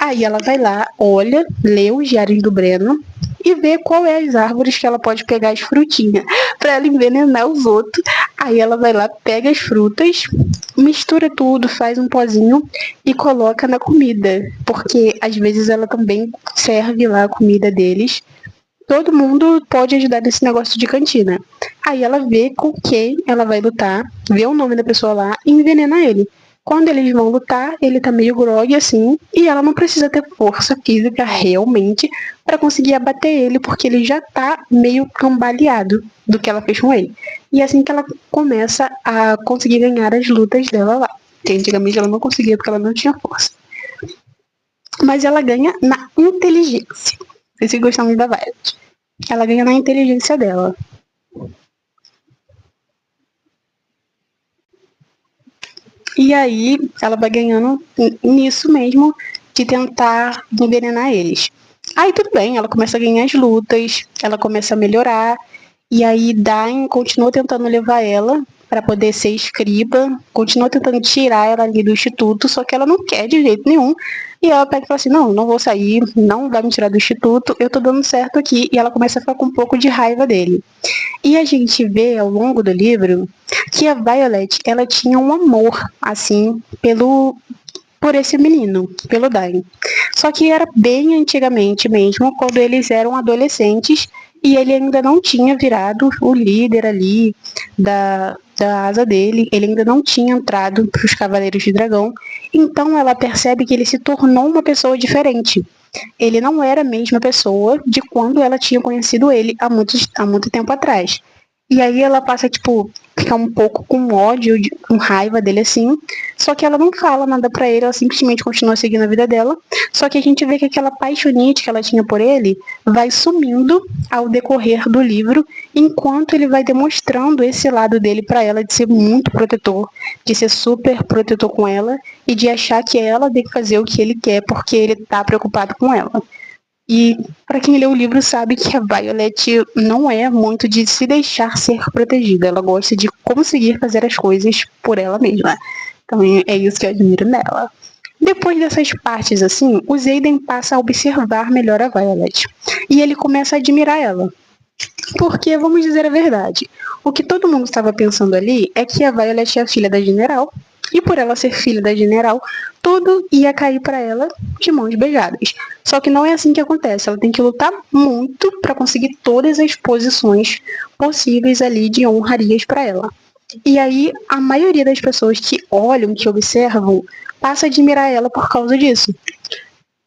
Aí ela vai lá, olha, lê os diários do Breno e vê qual é as árvores que ela pode pegar as frutinhas para ela envenenar os outros. Aí ela vai lá, pega as frutas, mistura tudo, faz um pozinho e coloca na comida. Porque às vezes ela também serve lá a comida deles. Todo mundo pode ajudar nesse negócio de cantina. Aí ela vê com quem ela vai lutar, vê o nome da pessoa lá e envenena ele. Quando eles vão lutar, ele tá meio grogue assim, e ela não precisa ter força física realmente para conseguir abater ele, porque ele já tá meio cambaleado do que ela fez com ele. E é assim que ela começa a conseguir ganhar as lutas dela lá. Que antigamente ela não conseguia porque ela não tinha força. Mas ela ganha na inteligência. Vocês gostam da Violet. Ela ganha na inteligência dela. E aí, ela vai ganhando nisso mesmo, de tentar envenenar eles. Aí tudo bem, ela começa a ganhar as lutas, ela começa a melhorar, e aí Dain continua tentando levar ela para poder ser escriba, continua tentando tirar ela ali do instituto, só que ela não quer de jeito nenhum. E ela pega e fala assim, não vou sair, não vai me tirar do instituto, eu tô dando certo aqui. E ela começa a ficar com um pouco de raiva dele. E a gente vê ao longo do livro que a Violet, ela tinha um amor, assim, por esse menino, pelo Dain. Só que era bem antigamente mesmo, quando eles eram adolescentes e ele ainda não tinha virado o líder ali da asa dele, ele ainda não tinha entrado para os Cavaleiros de Dragão. Então ela percebe que ele se tornou uma pessoa diferente. Ele não era a mesma pessoa de quando ela tinha conhecido ele há muito tempo atrás. E aí ela passa, tipo, ficar um pouco com ódio, com raiva dele assim. Só que ela não fala nada pra ele, ela simplesmente continua seguindo a vida dela. Só que a gente vê que aquela paixonite que ela tinha por ele vai sumindo ao decorrer do livro, enquanto ele vai demonstrando esse lado dele pra ela de ser muito protetor, de ser super protetor com ela e de achar que ela tem que fazer o que ele quer porque ele tá preocupado com ela. E para quem lê o livro sabe que a Violet não é muito de se deixar ser protegida. Ela gosta de conseguir fazer as coisas por ela mesma. Então é isso que eu admiro nela. Depois dessas partes assim, o Xaden passa a observar melhor a Violet. E ele começa a admirar ela. Porque, vamos dizer a verdade, o que todo mundo estava pensando ali é que a Violet é a filha da General, e por ela ser filha da General, tudo ia cair para ela de mãos beijadas. Só que não é assim que acontece, ela tem que lutar muito para conseguir todas as posições possíveis ali de honrarias para ela. E aí, a maioria das pessoas que olham, que observam, passa a admirar ela por causa disso.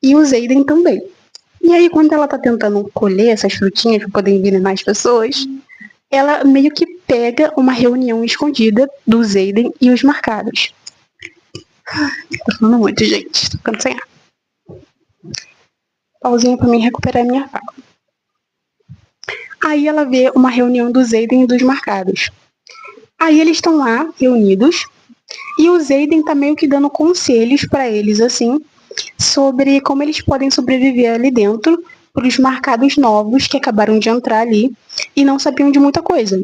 E o Xaden também. E aí, quando ela tá tentando colher essas frutinhas para poder envenenar as pessoas, ela meio que pega uma reunião escondida do Xaden e os marcados. Tô falando muito, gente. Tô ficando sem ar. Pauzinho pra mim recuperar minha fala. Aí ela vê uma reunião do Xaden e dos marcados. Aí eles estão lá, reunidos, e o Xaden tá meio que dando conselhos para eles, assim, sobre como eles podem sobreviver ali dentro para os marcados novos que acabaram de entrar ali e não sabiam de muita coisa.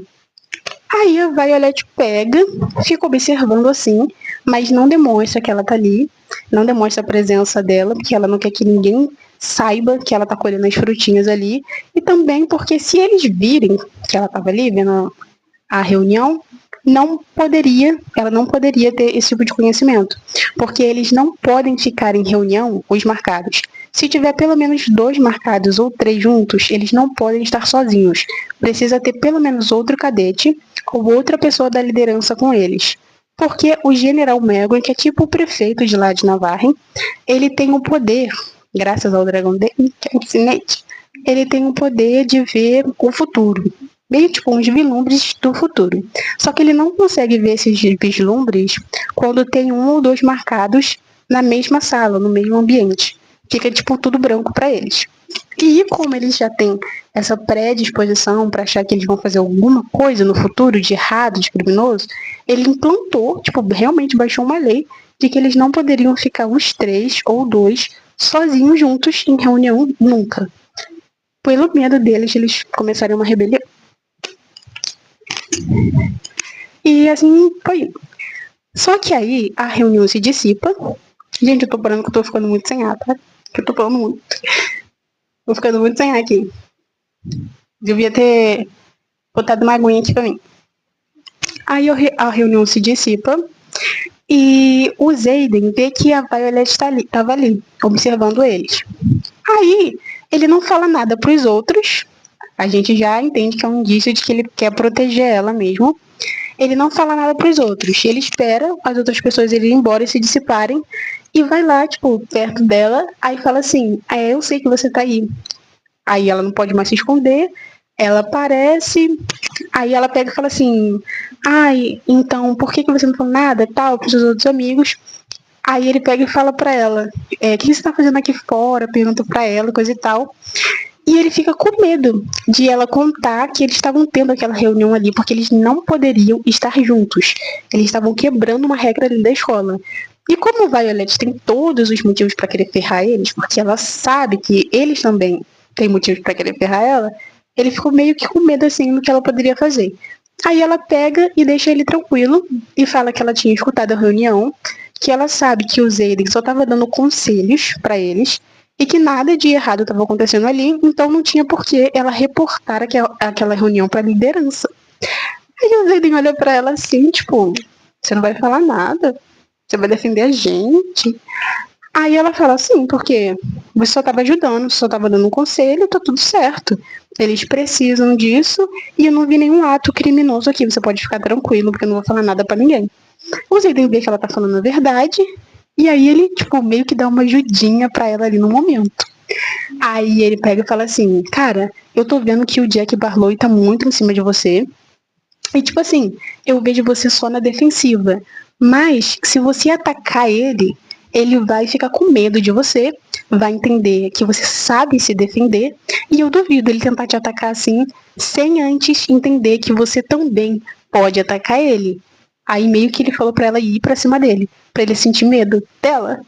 Aí a Violet pega, fica observando assim, mas não demonstra que ela tá ali, não demonstra a presença dela, porque ela não quer que ninguém saiba que ela tá colhendo as frutinhas ali, e também porque se eles virem que ela tava ali vendo a reunião, ela não poderia ter esse tipo de conhecimento, porque eles não podem ficar em reunião, os marcados. Se tiver pelo menos 2 marcados ou 3 juntos, eles não podem estar sozinhos. Precisa ter pelo menos outro cadete ou outra pessoa da liderança com eles. Porque o General Megon, que é tipo o prefeito de lá de Navarre, ele tem o poder, graças ao dragão dele, que é o Cinete, ele tem o poder de ver o futuro. Meio tipo uns vislumbres do futuro. Só que ele não consegue ver esses vislumbres quando tem um ou dois marcados na mesma sala, no mesmo ambiente. Fica tipo tudo branco para eles. E como eles já têm essa predisposição para achar que eles vão fazer alguma coisa no futuro de errado, de criminoso, ele implantou, tipo, realmente baixou uma lei de que eles não poderiam ficar uns 3 ou 2 sozinhos juntos em reunião nunca. Pelo medo deles, eles começaram uma rebelião. E assim foi. Só que aí a reunião se dissipa. Gente, eu tô parando que eu tô ficando muito sem ar, tá? Que eu tô falando muito. Tô ficando muito sem ar aqui. Devia ter botado uma aguinha aqui pra mim. Aí a reunião se dissipa e o Xaden vê que a Violet estava ali, observando eles. Aí ele não fala nada pros outros. A gente já entende que é um indício de que ele quer proteger ela mesmo. Ele não fala nada pros outros. Ele espera as outras pessoas irem embora e se dissiparem. E vai lá, tipo, perto dela. Aí fala assim, eu sei que você tá aí. Aí ela não pode mais se esconder. Ela aparece. Aí ela pega e fala assim, então, por que você não falou nada, tal, pros seus outros amigos? Aí ele pega e fala pra ela, o que você tá fazendo aqui fora? Pergunta pra ela, coisa e tal. E ele fica com medo de ela contar que eles estavam tendo aquela reunião ali, porque eles não poderiam estar juntos. Eles estavam quebrando uma regra ali da escola. E como Violet tem todos os motivos para querer ferrar eles, porque ela sabe que eles também têm motivos para querer ferrar ela, ele ficou meio que com medo assim do que ela poderia fazer. Aí ela pega e deixa ele tranquilo e fala que ela tinha escutado a reunião, que ela sabe que o Xaden só estava dando conselhos para eles e que nada de errado estava acontecendo ali, então não tinha por que ela reportar aquela reunião para a liderança. Aí o Xaden olha para ela assim, tipo, você não vai falar nada? Você vai defender a gente? Aí ela fala assim, porque você só estava ajudando, você só estava dando um conselho, tá tudo certo. Eles precisam disso e eu não vi nenhum ato criminoso aqui. Você pode ficar tranquilo, porque eu não vou falar nada para ninguém. O Zayden vê que ela tá falando a verdade, e aí ele, tipo, meio que dá uma ajudinha pra ela ali no momento. Aí ele pega e fala assim, cara, eu tô vendo que o Jack Barlow tá muito em cima de você. E tipo assim, eu vejo você só na defensiva. Mas se você atacar ele, ele vai ficar com medo de você, vai entender que você sabe se defender, e eu duvido ele tentar te atacar assim, sem antes entender que você também pode atacar ele. Aí meio que ele falou pra ela ir pra cima dele, pra ele sentir medo dela.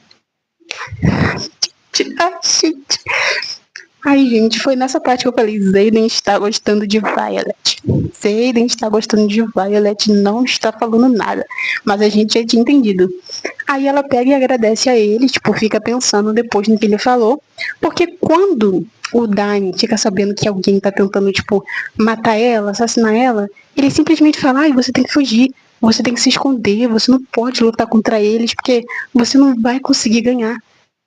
Ai, gente, foi nessa parte que eu falei, Xaden está gostando de Violet. Xaden está gostando de Violet, não está falando nada. Mas a gente já tinha entendido. Aí ela pega e agradece a ele, tipo, fica pensando depois no que ele falou. Porque quando o Dain fica sabendo que alguém tá tentando, tipo, matar ela, assassinar ela, ele simplesmente fala, você tem que fugir, você tem que se esconder, você não pode lutar contra eles, porque você não vai conseguir ganhar.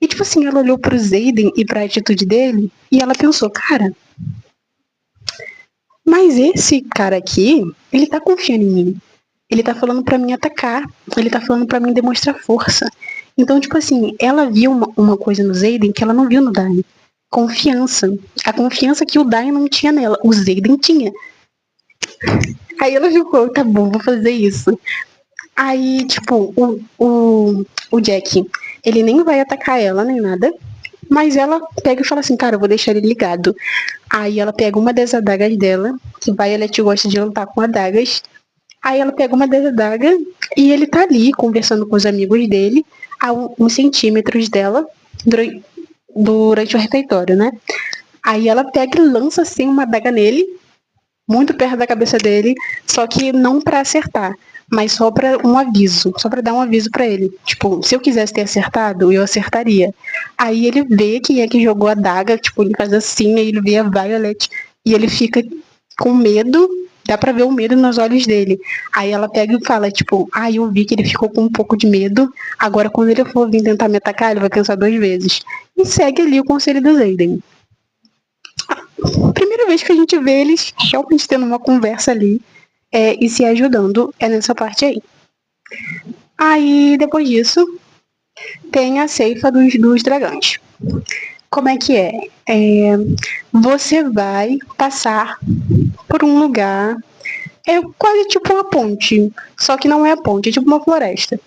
E tipo assim, ela olhou pro Xaden e pra atitude dele, e ela pensou, cara, mas esse cara aqui, ele tá confiando em mim. Ele tá falando pra mim atacar, ele tá falando pra mim demonstrar força. Então, tipo assim, ela viu uma coisa no Xaden que ela não viu no Dain. Confiança. A confiança que o Dain não tinha nela, o Xaden tinha. Aí ela ficou, tá bom, vou fazer isso. Aí, tipo, o Jack, ele nem vai atacar ela, nem nada. Mas ela pega e fala assim, cara, eu vou deixar ele ligado. Aí ela pega uma das adagas dela, que Violet gosta de lutar com adagas. Aí ela pega uma das adagas e ele tá ali conversando com os amigos dele, a uns centímetros dela, durante o refeitório, né? Aí ela pega e lança assim uma adaga nele, muito perto da cabeça dele, só que não pra acertar, mas só pra um aviso, só pra dar um aviso pra ele. Tipo, se eu quisesse ter acertado, eu acertaria. Aí ele vê quem é que jogou a adaga, tipo, ele faz assim, aí ele vê a Violet e ele fica com medo, dá pra ver o medo nos olhos dele. Aí ela pega e fala, tipo, eu vi que ele ficou com um pouco de medo, agora quando ele for vir tentar me atacar, ele vai pensar 2 vezes. E segue ali o conselho do Xaden. Primeira vez que a gente vê eles realmente tendo uma conversa ali e se ajudando é nessa parte aí. Aí, depois disso, tem a ceifa dos dragões. Como é que é? Você vai passar por um lugar, é quase tipo uma ponte, só que não é a ponte, é tipo uma floresta.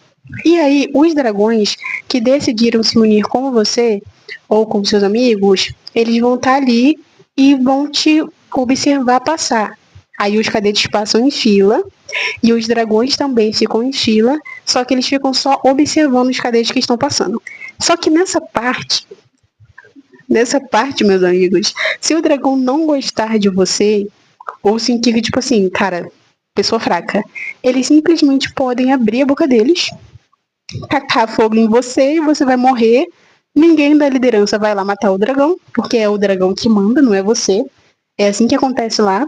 E aí, os dragões que decidiram se unir com você, ou com seus amigos, eles vão estar ali e vão te observar passar. Aí os cadetes passam em fila, e os dragões também ficam em fila, só que eles ficam só observando os cadetes que estão passando. Só que nessa parte, meus amigos, se o dragão não gostar de você, ou sentir que, tipo assim, cara, pessoa fraca, eles simplesmente podem abrir a boca deles, tacar fogo em você e você vai morrer. Ninguém da liderança vai lá matar o dragão, porque é o dragão que manda, não é você. É assim que acontece lá.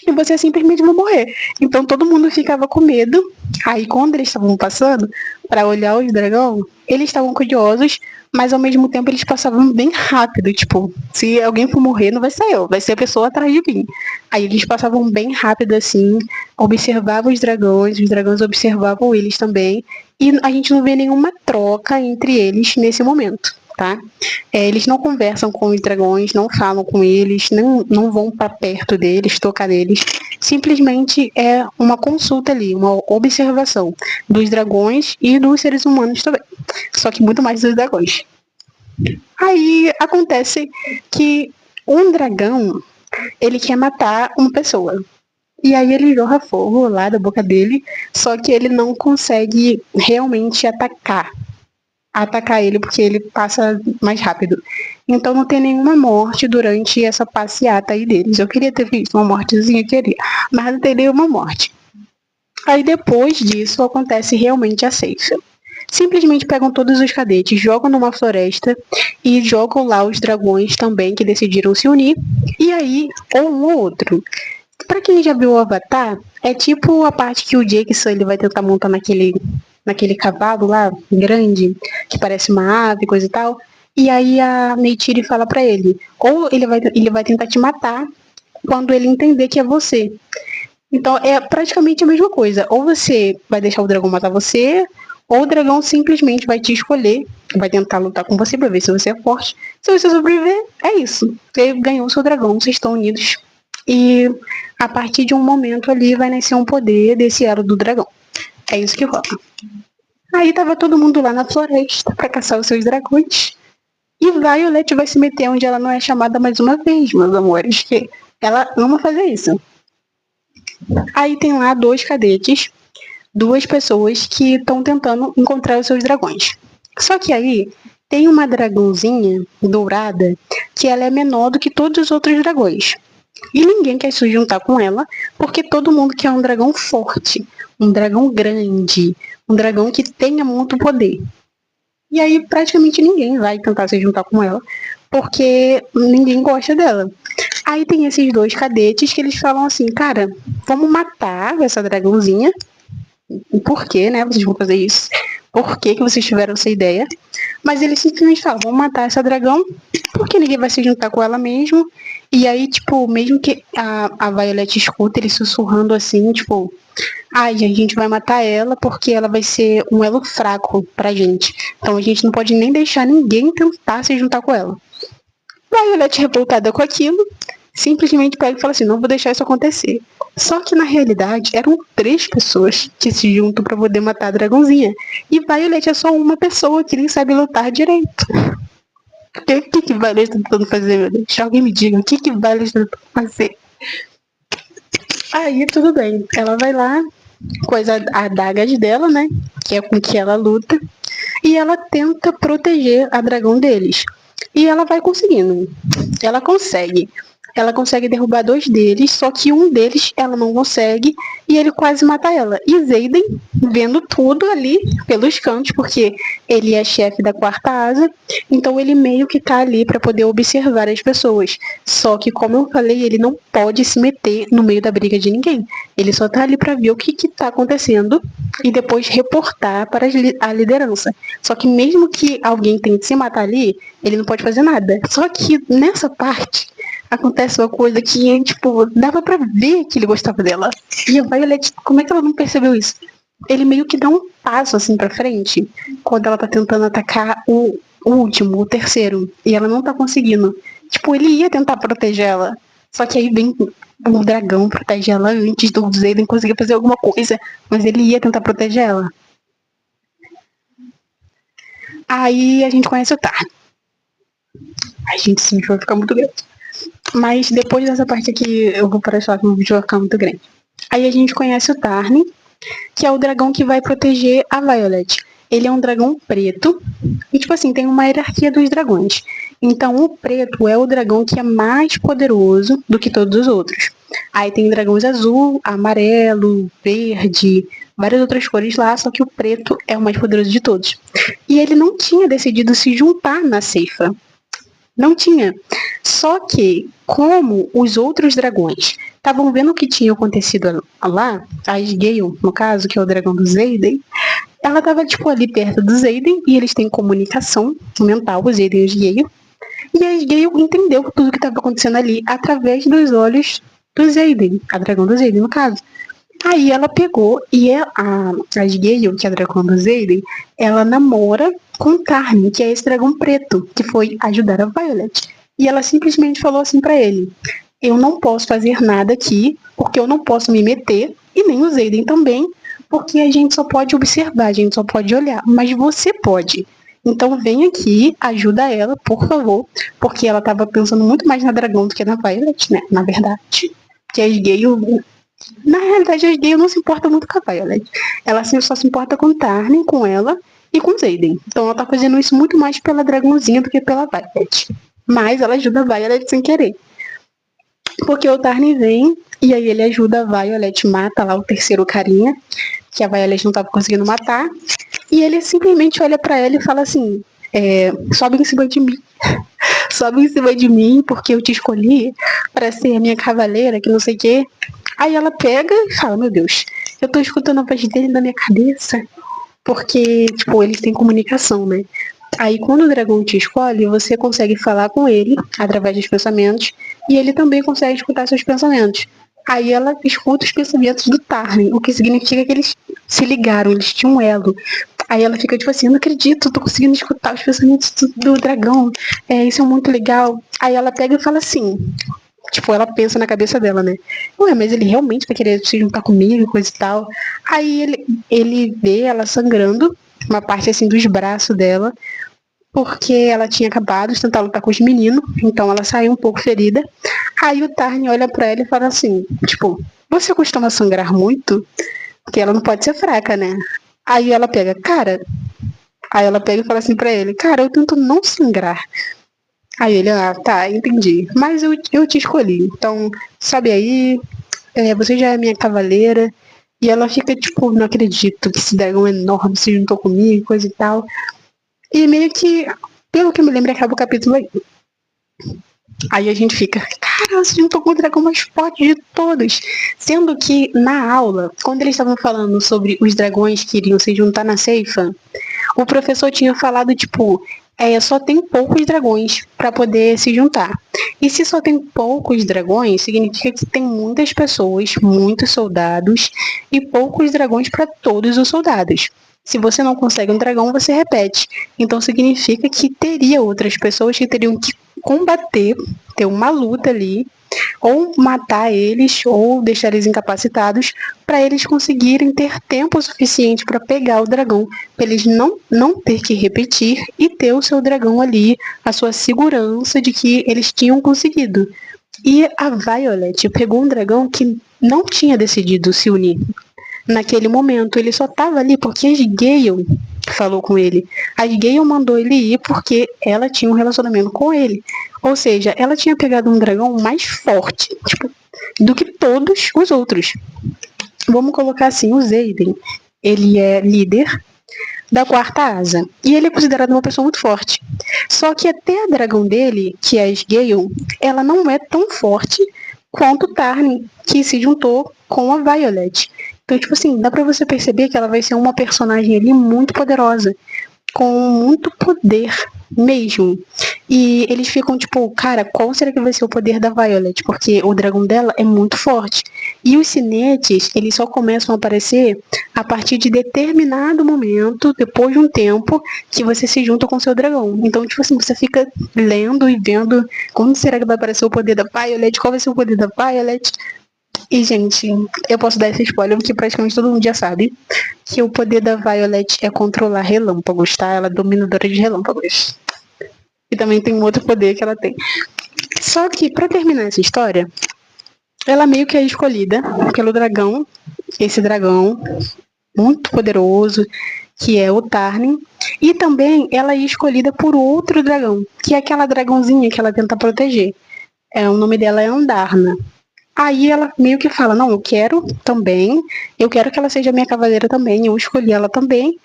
E você simplesmente vai morrer. Então todo mundo ficava com medo. Aí quando eles estavam passando para olhar os dragões, eles estavam curiosos, mas ao mesmo tempo eles passavam bem rápido. Tipo, se alguém for morrer, não vai ser eu, vai ser a pessoa atrás de mim. Aí eles passavam bem rápido assim, observavam os dragões observavam eles também. E a gente não vê nenhuma troca entre eles nesse momento, tá? Eles não conversam com os dragões, não falam com eles, não vão para perto deles, tocar neles. Simplesmente é uma consulta ali, uma observação dos dragões e dos seres humanos também. Só que muito mais dos dragões. Aí acontece que um dragão, ele quer matar uma pessoa. E aí ele jorra fogo lá da boca dele, só que ele não consegue realmente atacar ele porque ele passa mais rápido. Então não tem nenhuma morte durante essa passeata aí deles. Eu queria ter visto uma mortezinha, queria, mas não tem nenhuma morte. Aí depois disso acontece realmente a ceifa. Simplesmente pegam todos os cadetes, jogam numa floresta e jogam lá os dragões também que decidiram se unir. E aí, ou um ou outro. Pra quem já viu o Avatar, é tipo a parte que o Jackson ele vai tentar montar naquele cavalo lá, grande, que parece uma ave, coisa e tal. E aí a Neytiri fala pra ele, ou ele vai tentar te matar quando ele entender que é você. Então é praticamente a mesma coisa. Ou você vai deixar o dragão matar você, ou o dragão simplesmente vai te escolher, vai tentar lutar com você pra ver se você é forte. Se você sobreviver, é isso. Você ganhou o seu dragão, vocês estão unidos. E a partir de um momento ali vai nascer um poder desse elo do dragão. É isso que rola. Aí tava todo mundo lá na floresta pra caçar os seus dragões. E Violet vai se meter onde ela não é chamada mais uma vez, meus amores, que ela ama fazer isso. Aí tem lá dois cadetes, duas pessoas que estão tentando encontrar os seus dragões. Só que aí tem uma dragãozinha dourada que ela é menor do que todos os outros dragões. E ninguém quer se juntar com ela, porque todo mundo quer um dragão forte, um dragão grande, um dragão que tenha muito poder. E aí praticamente ninguém vai tentar se juntar com ela, porque ninguém gosta dela. Aí tem esses dois cadetes que eles falam assim, cara, vamos matar essa dragãozinha. Por que, né? Vocês vão fazer isso? Por que vocês tiveram essa ideia? Mas eles simplesmente falam, vamos matar essa dragão, porque ninguém vai se juntar com ela mesmo. E aí, tipo, mesmo que a Violet escuta ele sussurrando assim, tipo, ai, a gente vai matar ela porque ela vai ser um elo fraco pra gente. Então a gente não pode nem deixar ninguém tentar se juntar com ela. Violet, revoltada com aquilo, simplesmente pega e fala assim, não vou deixar isso acontecer. Só que na realidade eram 3 pessoas que se juntam pra poder matar a dragãozinha. E Violet é só uma pessoa que nem sabe lutar direito. O que Violet tá tentando fazer, meu Deus? Alguém me diga, o que Violet tá tentando fazer? Aí tudo bem, ela vai lá, coisa a adagas dela, né? Que é com que ela luta. E ela tenta proteger a dragão deles. E ela vai conseguindo. Ela consegue. Ela consegue derrubar 2 deles, só que um deles ela não consegue e ele quase mata ela. E Xaden, vendo tudo ali pelos cantos, porque ele é chefe da 4ª asa, então ele meio que tá ali para poder observar as pessoas. Só que, como eu falei, ele não pode se meter no meio da briga de ninguém. Ele só tá ali para ver o que tá acontecendo e depois reportar para a liderança. Só que mesmo que alguém tente se matar ali, ele não pode fazer nada. Só que nessa parte acontece uma coisa que, tipo, dava pra ver que ele gostava dela. E a Violet, como é que ela não percebeu isso? ele meio que dá um passo assim pra frente, quando ela tá tentando atacar o último, o terceiro, e ela não tá conseguindo. Tipo, ele ia tentar proteger ela, só que aí vem o dragão protege ela antes do Zayden conseguir fazer alguma coisa, mas ele ia tentar proteger ela. Aí a gente conhece o Tar. Ai, gente, esse vídeo vai ficar muito grande. Mas depois dessa parte aqui, eu vou parar de falar que o vídeo vai ficar muito grande. Aí a gente conhece o Tarn, que é o dragão que vai proteger a Violet. Ele é um dragão preto, e tipo assim, tem uma hierarquia dos dragões. Então o preto é o dragão que é mais poderoso do que todos os outros. Aí tem dragões azul, amarelo, verde, várias outras cores lá, só que o preto é o mais poderoso de todos. E ele não tinha decidido se juntar na ceifa. Não tinha. Só que, como os outros dragões estavam vendo o que tinha acontecido lá, a Sgale, no caso, que é o dragão do Zayden, ela estava tipo, ali perto do Zayden, e eles têm comunicação mental, o Zayden e a Sgale, e a Sgale entendeu tudo o que estava acontecendo ali através dos olhos do Zayden, a dragão do Zayden, no caso. Aí ela pegou e a Sgale, que é a dragão do Zayden, ela namora com Carmen, que é esse dragão preto, que foi ajudar a Violet. E ela simplesmente falou assim pra ele: eu não posso fazer nada aqui, porque eu não posso me meter, e nem o Zayden também, porque a gente só pode observar, a gente só pode olhar, mas você pode. Então vem aqui, ajuda ela, por favor, porque ela tava pensando muito mais na dragão do que na Violet, né? Na verdade. Que a Sgale, na realidade, a Sgale não se importa muito com a Violet. Ela só se importa com Tarnin, com ela e com Zayden. Então ela tá fazendo isso muito mais pela dragãozinha do que pela Violet. Mas ela ajuda a Violet sem querer. Porque o Tarnin vem e aí ele ajuda a Violet, mata lá o terceiro carinha, que a Violet não tava conseguindo matar. E ele simplesmente olha pra ela e fala assim: sobe em cima de mim. Sobe em cima de mim, porque eu te escolhi pra ser a minha cavaleira, que não sei o quê. Aí ela pega e fala: meu Deus, eu tô escutando a voz dele na minha cabeça. Porque, tipo, eles têm comunicação, né? Aí quando o dragão te escolhe, você consegue falar com ele através dos pensamentos, e ele também consegue escutar seus pensamentos. Aí ela escuta os pensamentos do Tarn, o que significa que eles se ligaram, eles tinham um elo. Aí ela fica tipo assim: eu não acredito, eu tô conseguindo escutar os pensamentos do dragão, isso é muito legal. Aí ela pega e fala assim, tipo, ela pensa na cabeça dela, né? Ué, mas ele realmente vai querer se juntar comigo e coisa e tal. Aí ele vê ela sangrando, uma parte assim dos braços dela, porque ela tinha acabado de tentar lutar com os meninos, então ela saiu um pouco ferida. Aí o Tarn olha pra ela e fala assim, tipo, você costuma sangrar muito? Porque ela não pode ser fraca, né? Aí ela pega, cara. Aí ela pega e fala assim pra ele, cara, eu tento não sangrar. Aí ele, tá, entendi. Mas eu te escolhi. Então, sabe aí, você já é minha cavaleira. E ela fica, tipo, não acredito que esse dragão enorme se juntou comigo, coisa e tal. E meio que, pelo que eu me lembro, acaba o capítulo aí. Aí a gente fica, cara, se juntou com o dragão mais forte de todos. Sendo que, na aula, quando eles estavam falando sobre os dragões que iriam se juntar na ceifa, o professor tinha falado, tipo, só tem poucos dragões para poder se juntar. E se só tem poucos dragões, significa que tem muitas pessoas, muitos soldados e poucos dragões para todos os soldados. Se você não consegue um dragão, você repete. Então significa que teria outras pessoas que teriam que combater, ter uma luta ali, ou matar eles, ou deixar eles incapacitados, para eles conseguirem ter tempo suficiente para pegar o dragão, para eles não ter que repetir e ter o seu dragão ali, a sua segurança de que eles tinham conseguido. E a Violet pegou um dragão que não tinha decidido se unir. Naquele momento, ele só estava ali porque a Sgale falou com ele. A Sgale mandou ele ir porque ela tinha um relacionamento com ele. Ou seja, ela tinha pegado um dragão mais forte, tipo, do que todos os outros. Vamos colocar assim, o Zayden, ele é líder da quarta asa. E ele é considerado uma pessoa muito forte. Só que até a dragão dele, que é a Sgale, ela não é tão forte quanto o Tarn, que se juntou com a Violet. Então, tipo assim, dá pra você perceber que ela vai ser uma personagem ali muito poderosa, com muito poder mesmo. E eles ficam tipo, cara, qual será que vai ser o poder da Violet? Porque o dragão dela é muito forte. E os sinetes, eles só começam a aparecer a partir de determinado momento, depois de um tempo, que você se junta com o seu dragão. Então, tipo assim, você fica lendo e vendo como será que vai aparecer o poder da Violet, qual vai ser o poder da Violet. E, gente, eu posso dar esse spoiler porque praticamente todo mundo já sabe que o poder da Violet é controlar relâmpagos, tá? Ela é dominadora de relâmpagos. E também tem um outro poder que ela tem. Só que, pra terminar essa história, ela meio que é escolhida pelo dragão, esse dragão muito poderoso, que é o Tarnin, e também ela é escolhida por outro dragão, que é aquela dragãozinha que ela tenta proteger. O nome dela é Andarna. Aí ela meio que fala, não, eu quero também, eu quero que ela seja minha cavaleira também, eu escolhi ela também.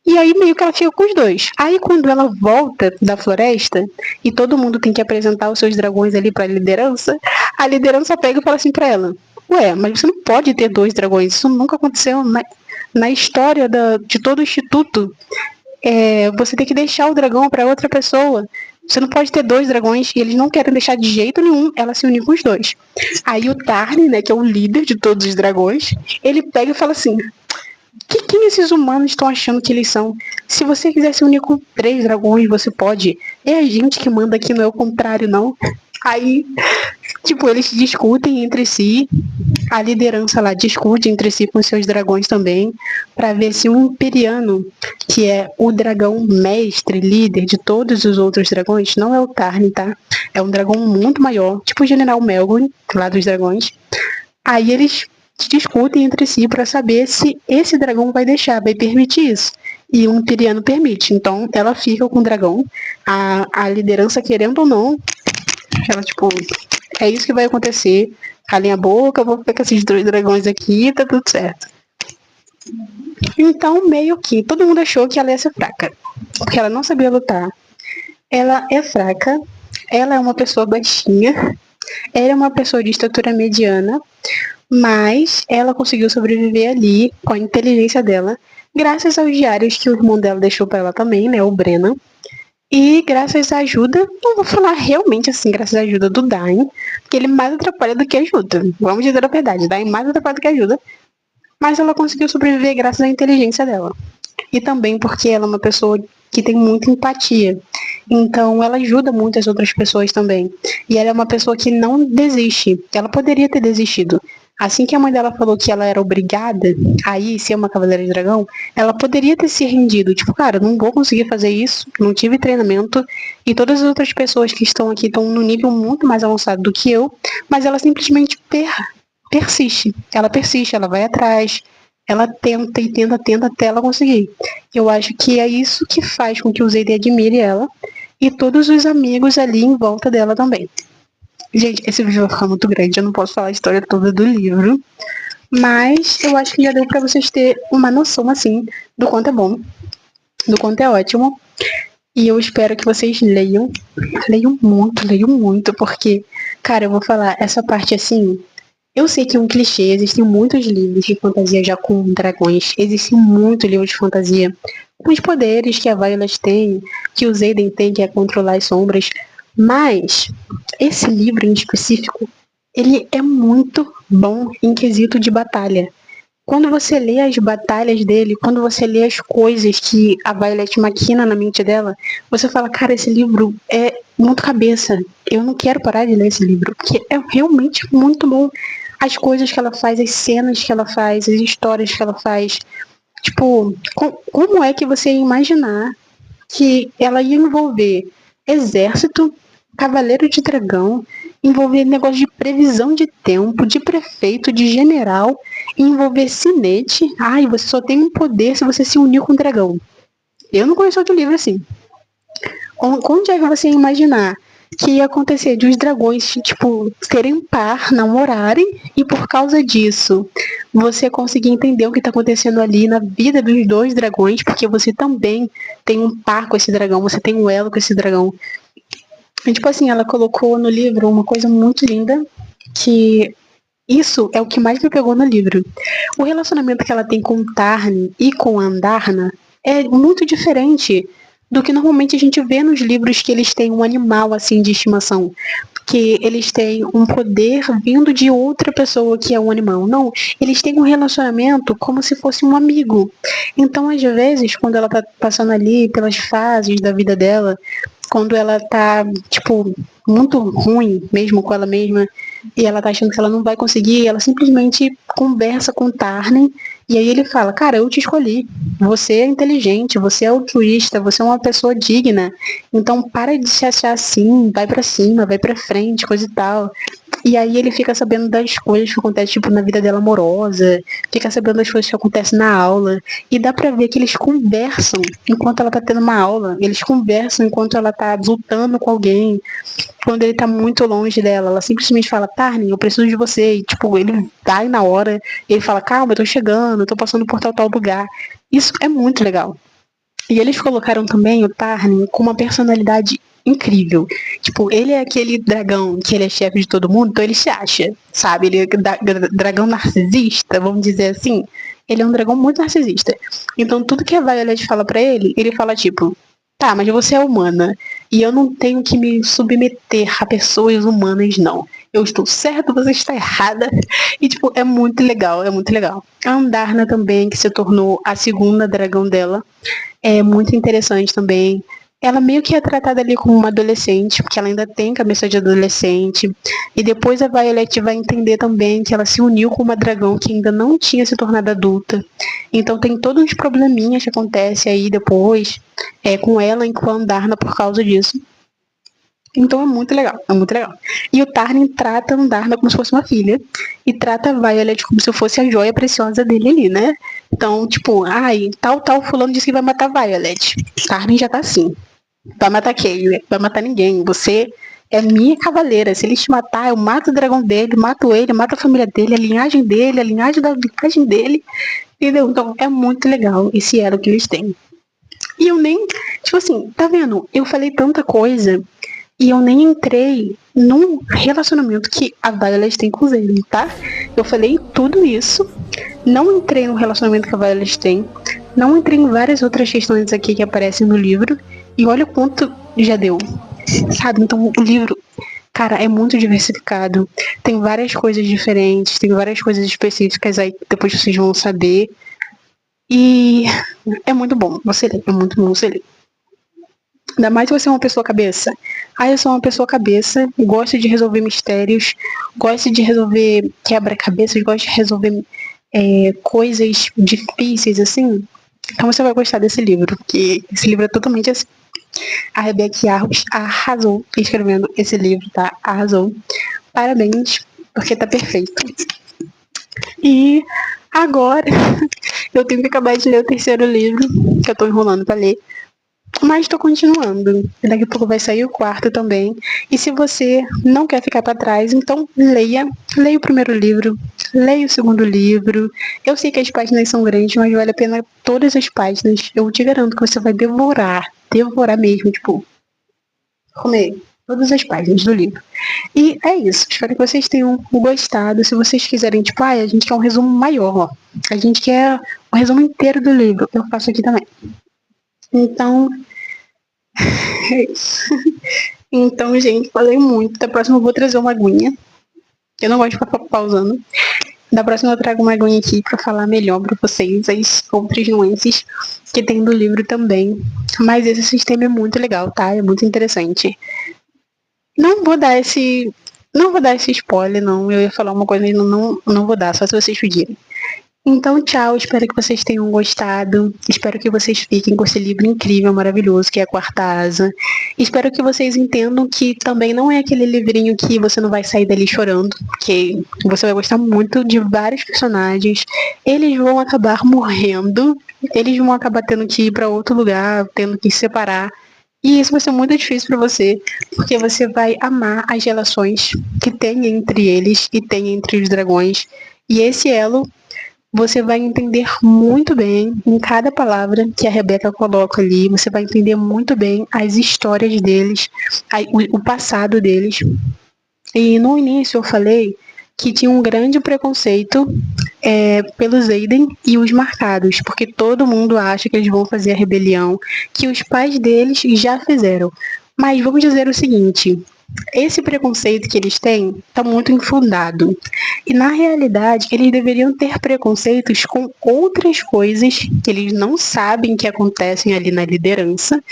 E aí meio que ela fica com os dois. Aí quando ela volta da floresta e todo mundo tem que apresentar os seus dragões ali pra liderança, a liderança pega e fala assim pra ela, ué, mas você não pode ter dois dragões, isso nunca aconteceu na história de todo o instituto. Você tem que deixar o dragão pra outra pessoa. Você não pode ter dois dragões e eles não querem deixar de jeito nenhum ela se unir com os dois. Aí o Tarly, né, que é o líder de todos os dragões, ele pega e fala assim, quem esses humanos estão achando que eles são? Se você quiser se unir com 3 dragões, você pode. É a gente que manda aqui, não é o contrário, não. Aí, tipo, eles discutem entre si, a liderança lá discute entre si com seus dragões também, para ver se o Imperiano, que é o dragão mestre, líder de todos os outros dragões, não é o Tarn, tá? É um dragão muito maior, tipo o General Melgon, lá dos dragões. Aí eles discutem entre si para saber se esse dragão vai deixar, vai permitir isso. E o Imperiano permite. Então ela fica com o dragão. A liderança, querendo ou não, ela, tipo, é isso que vai acontecer. Calem a boca, eu vou ficar com esses 2 dragões aqui, tá tudo certo. Então, meio que todo mundo achou que ela ia ser fraca. Porque ela não sabia lutar. Ela é fraca. Ela é uma pessoa baixinha. Ela é uma pessoa de estatura mediana. Mas ela conseguiu sobreviver ali com a inteligência dela, graças aos diários que o irmão dela deixou para ela também, né, o Brennan. E graças à ajuda, não vou falar realmente assim, graças à ajuda do Dain, porque ele mais atrapalha do que ajuda. Vamos dizer a verdade, Dain mais atrapalha do que ajuda. Mas ela conseguiu sobreviver graças à inteligência dela. E também porque ela é uma pessoa que tem muita empatia. Então ela ajuda muitas outras pessoas também. E ela é uma pessoa que não desiste. Ela poderia ter desistido. Assim que a mãe dela falou que ela era obrigada a ir ser uma Cavaleira de Dragão, ela poderia ter se rendido. Tipo, cara, não vou conseguir fazer isso, não tive treinamento, e todas as outras pessoas que estão aqui estão num nível muito mais avançado do que eu, mas ela simplesmente persiste. Ela persiste, ela vai atrás, ela tenta e tenta até ela conseguir. Eu acho que é isso que faz com que o Zayden admire ela e todos os amigos ali em volta dela também. Gente, esse vídeo vai ficar muito grande, eu não posso falar a história toda do livro, mas eu acho que já deu pra vocês terem uma noção, assim, do quanto é bom, do quanto é ótimo. E eu espero que vocês leiam muito, porque, cara, eu vou falar, essa parte assim, eu sei que é um clichê, existem muitos livros de fantasia já com dragões, existem muitos livros de fantasia com os poderes que a Violet tem, que o Zayden tem, que é controlar as sombras, mas esse livro em específico, ele é muito bom em quesito de batalha. Quando você lê as batalhas dele, quando você lê as coisas que a Violet maquina na mente dela, você fala, cara, esse livro é muito cabeça. Eu não quero parar de ler esse livro, porque é realmente muito bom. As coisas que ela faz, as cenas que ela faz, as histórias que ela faz. Tipo, como é que você ia imaginar que ela ia envolver exército, cavaleiro de dragão, envolver negócio de previsão de tempo, de prefeito, de general, e envolver sinete. Ai, você só tem um poder se você se unir com o dragão. Eu não conheço outro livro assim. Onde é que você ia imaginar que ia acontecer de os dragões, tipo, terem par, namorarem, e por causa disso você conseguir entender o que tá acontecendo ali na vida dos 2 dragões, porque você também tem um par com esse dragão, você tem um elo com esse dragão. E, tipo assim, ela colocou no livro uma coisa muito linda, que isso é o que mais me pegou no livro. O relacionamento que ela tem com o Tarn e com a Andarna é muito diferente do que normalmente a gente vê nos livros que eles têm um animal assim de estimação, que eles têm um poder vindo de outra pessoa que é um animal. Não, eles têm um relacionamento como se fosse um amigo. Então, às vezes, quando ela tá passando ali pelas fases da vida dela, quando ela tá, tipo, muito ruim mesmo com ela mesma, e ela tá achando que ela não vai conseguir, ela simplesmente conversa com o Tarney, e aí ele fala, cara, eu te escolhi, você é inteligente, você é altruísta, você é uma pessoa digna, então para de se achar assim, vai pra cima, vai pra frente, coisa e tal. E aí ele fica sabendo das coisas que acontecem, tipo, na vida dela amorosa, fica sabendo das coisas que acontecem na aula, e dá pra ver que eles conversam enquanto ela tá tendo uma aula, eles conversam enquanto ela tá lutando com alguém, quando ele tá muito longe dela, ela simplesmente fala, Tarnin, eu preciso de você, e tipo, ele vai na hora, ele fala, calma, eu tô chegando, eu tô passando por tal lugar. Isso é muito legal. E eles colocaram também o Tarnin com uma personalidade incrível. Tipo, ele é aquele dragão que ele é chefe de todo mundo, então ele se acha, sabe? Ele é dragão narcisista, vamos dizer assim. Ele é um dragão muito narcisista. Então, tudo que a Violet fala pra ele, ele fala tipo, tá, mas você é humana e eu não tenho que me submeter a pessoas humanas, não. Eu estou certo, você está errada. E, tipo, é muito legal, é muito legal. A Andarna também, que se tornou a segunda dragão dela, é muito interessante também. Ela meio que é tratada ali como uma adolescente, porque ela ainda tem cabeça de adolescente. E depois a Violet vai entender também que ela se uniu com uma dragão que ainda não tinha se tornado adulta. Então tem todos os probleminhas que acontecem aí depois com ela e com a Andarna por causa disso. Então é muito legal, é muito legal. E o Tarnin trata a Andarna como se fosse uma filha. E trata a Violet como se fosse a joia preciosa dele ali, né? Então, tipo, ai, tal fulano disse que vai matar a Violet. Tarnin já tá assim. Vai matar quem? Vai matar ninguém. Você é minha cavaleira. Se ele te matar, eu mato o dragão dele, mato ele, mato a família dele, a linhagem dele, a linhagem da linhagem dele. Entendeu? Então é muito legal esse elo que eles têm. E eu nem, tipo assim, tá vendo? Eu falei tanta coisa e eu nem entrei num relacionamento que a Violet tem com o Zayden, tá? Eu falei tudo isso, não entrei no relacionamento que a Violet tem, não entrei em várias outras questões aqui que aparecem no livro, e olha o quanto já deu, sabe? Então o livro, cara, é muito diversificado, tem várias coisas diferentes, tem várias coisas específicas aí que depois vocês vão saber, e é muito bom você ler, é muito bom você ler. Ainda mais se você é uma pessoa cabeça. Ah, eu sou uma pessoa cabeça, gosto de resolver mistérios, gosto de resolver quebra-cabeças, gosto de resolver coisas difíceis, assim. Então você vai gostar desse livro, porque esse livro é totalmente assim. A Rebeca Yarros arrasou escrevendo esse livro, tá? Arrasou. Parabéns, porque tá perfeito. E agora eu tenho que acabar de ler o terceiro livro, que eu tô enrolando pra ler. Mas estou continuando. Daqui a pouco vai sair o quarto também. E se você não quer ficar para trás, então leia. Leia o primeiro livro. Leia o segundo livro. Eu sei que as páginas são grandes, mas vale a pena todas as páginas. Eu te garanto que você vai devorar. Devorar mesmo, tipo, comer todas as páginas do livro. E é isso. Espero que vocês tenham gostado. Se vocês quiserem, tipo, a gente quer um resumo maior, ó. A gente quer o resumo inteiro do livro. Eu faço aqui também. Então, é isso. Então, gente, falei muito. Da próxima eu vou trazer uma aguinha. Eu não gosto de ficar pausando. Da próxima eu trago uma aguinha aqui pra falar melhor pra vocês as outras nuances que tem do livro também. Mas esse sistema é muito legal, tá? É muito interessante. Não vou dar esse. Não vou dar esse spoiler, não. Eu ia falar uma coisa e não vou dar, só se vocês pedirem. Então, tchau, espero que vocês tenham gostado. Espero que vocês fiquem com esse livro incrível, maravilhoso, que é a Quarta Asa. Espero que vocês entendam que também não é aquele livrinho que você não vai sair dali chorando, porque você vai gostar muito de vários personagens. Eles vão acabar morrendo, eles vão acabar tendo que ir para outro lugar, tendo que se separar. E isso vai ser muito difícil para você, porque você vai amar as relações que tem entre eles e tem entre os dragões. E esse elo você vai entender muito bem em cada palavra que a Rebeca coloca ali, você vai entender muito bem as histórias deles, o passado deles. E no início eu falei que tinha um grande preconceito pelos Aiden e os marcados, porque todo mundo acha que eles vão fazer a rebelião que os pais deles já fizeram. Mas vamos dizer o seguinte, esse preconceito que eles têm está muito infundado. E na realidade, eles deveriam ter preconceitos com outras coisas que eles não sabem que acontecem ali na liderança.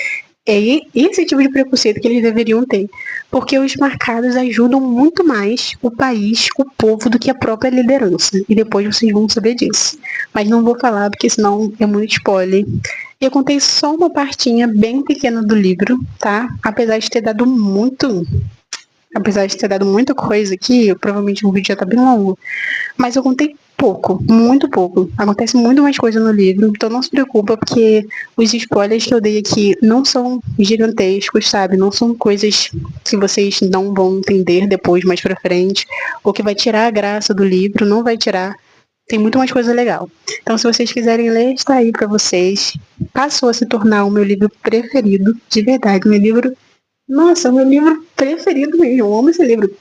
É esse tipo de preconceito que eles deveriam ter. Porque os marcados ajudam muito mais o país, o povo, do que a própria liderança. E depois vocês vão saber disso. Mas não vou falar, porque senão é muito spoiler. Eu contei só uma partinha bem pequena do livro, tá? Apesar de ter dado muita coisa aqui, provavelmente o vídeo já tá bem longo, mas eu contei pouco, muito pouco. Acontece muito mais coisa no livro, então não se preocupa, porque os spoilers que eu dei aqui não são gigantescos, sabe? Não são coisas que vocês não vão entender depois, mais pra frente, ou que vai tirar a graça do livro, não vai tirar. Tem muito mais coisa legal. Então, se vocês quiserem ler, está aí pra vocês. Passou a se tornar o meu livro preferido, de verdade, nossa, é o meu livro preferido mesmo. Eu amo esse livro.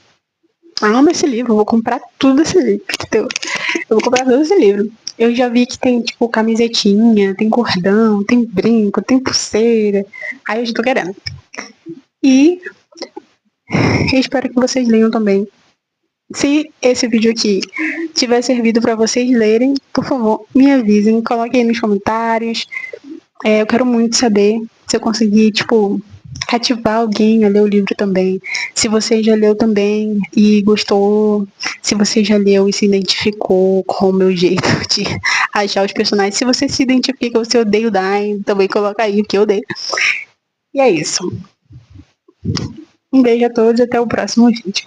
Eu amo esse livro. Eu vou comprar tudo esse livro. Entendeu? Eu vou comprar todo esse livro. Eu já vi que tem, tipo, camisetinha, tem cordão, tem brinco, tem pulseira. Aí eu já tô querendo. E espero que vocês leiam também. Se esse vídeo aqui tiver servido para vocês lerem, por favor, me avisem. Coloquem aí nos comentários. Eu quero muito saber se eu conseguir, tipo, cativar alguém a ler o livro também. Se você já leu também e gostou, se você já leu e se identificou com o meu jeito de achar os personagens. Se você se identifica, você odeia o Dain, também coloca aí, porque eu odeio. E é isso. Um beijo a todos e até o próximo vídeo.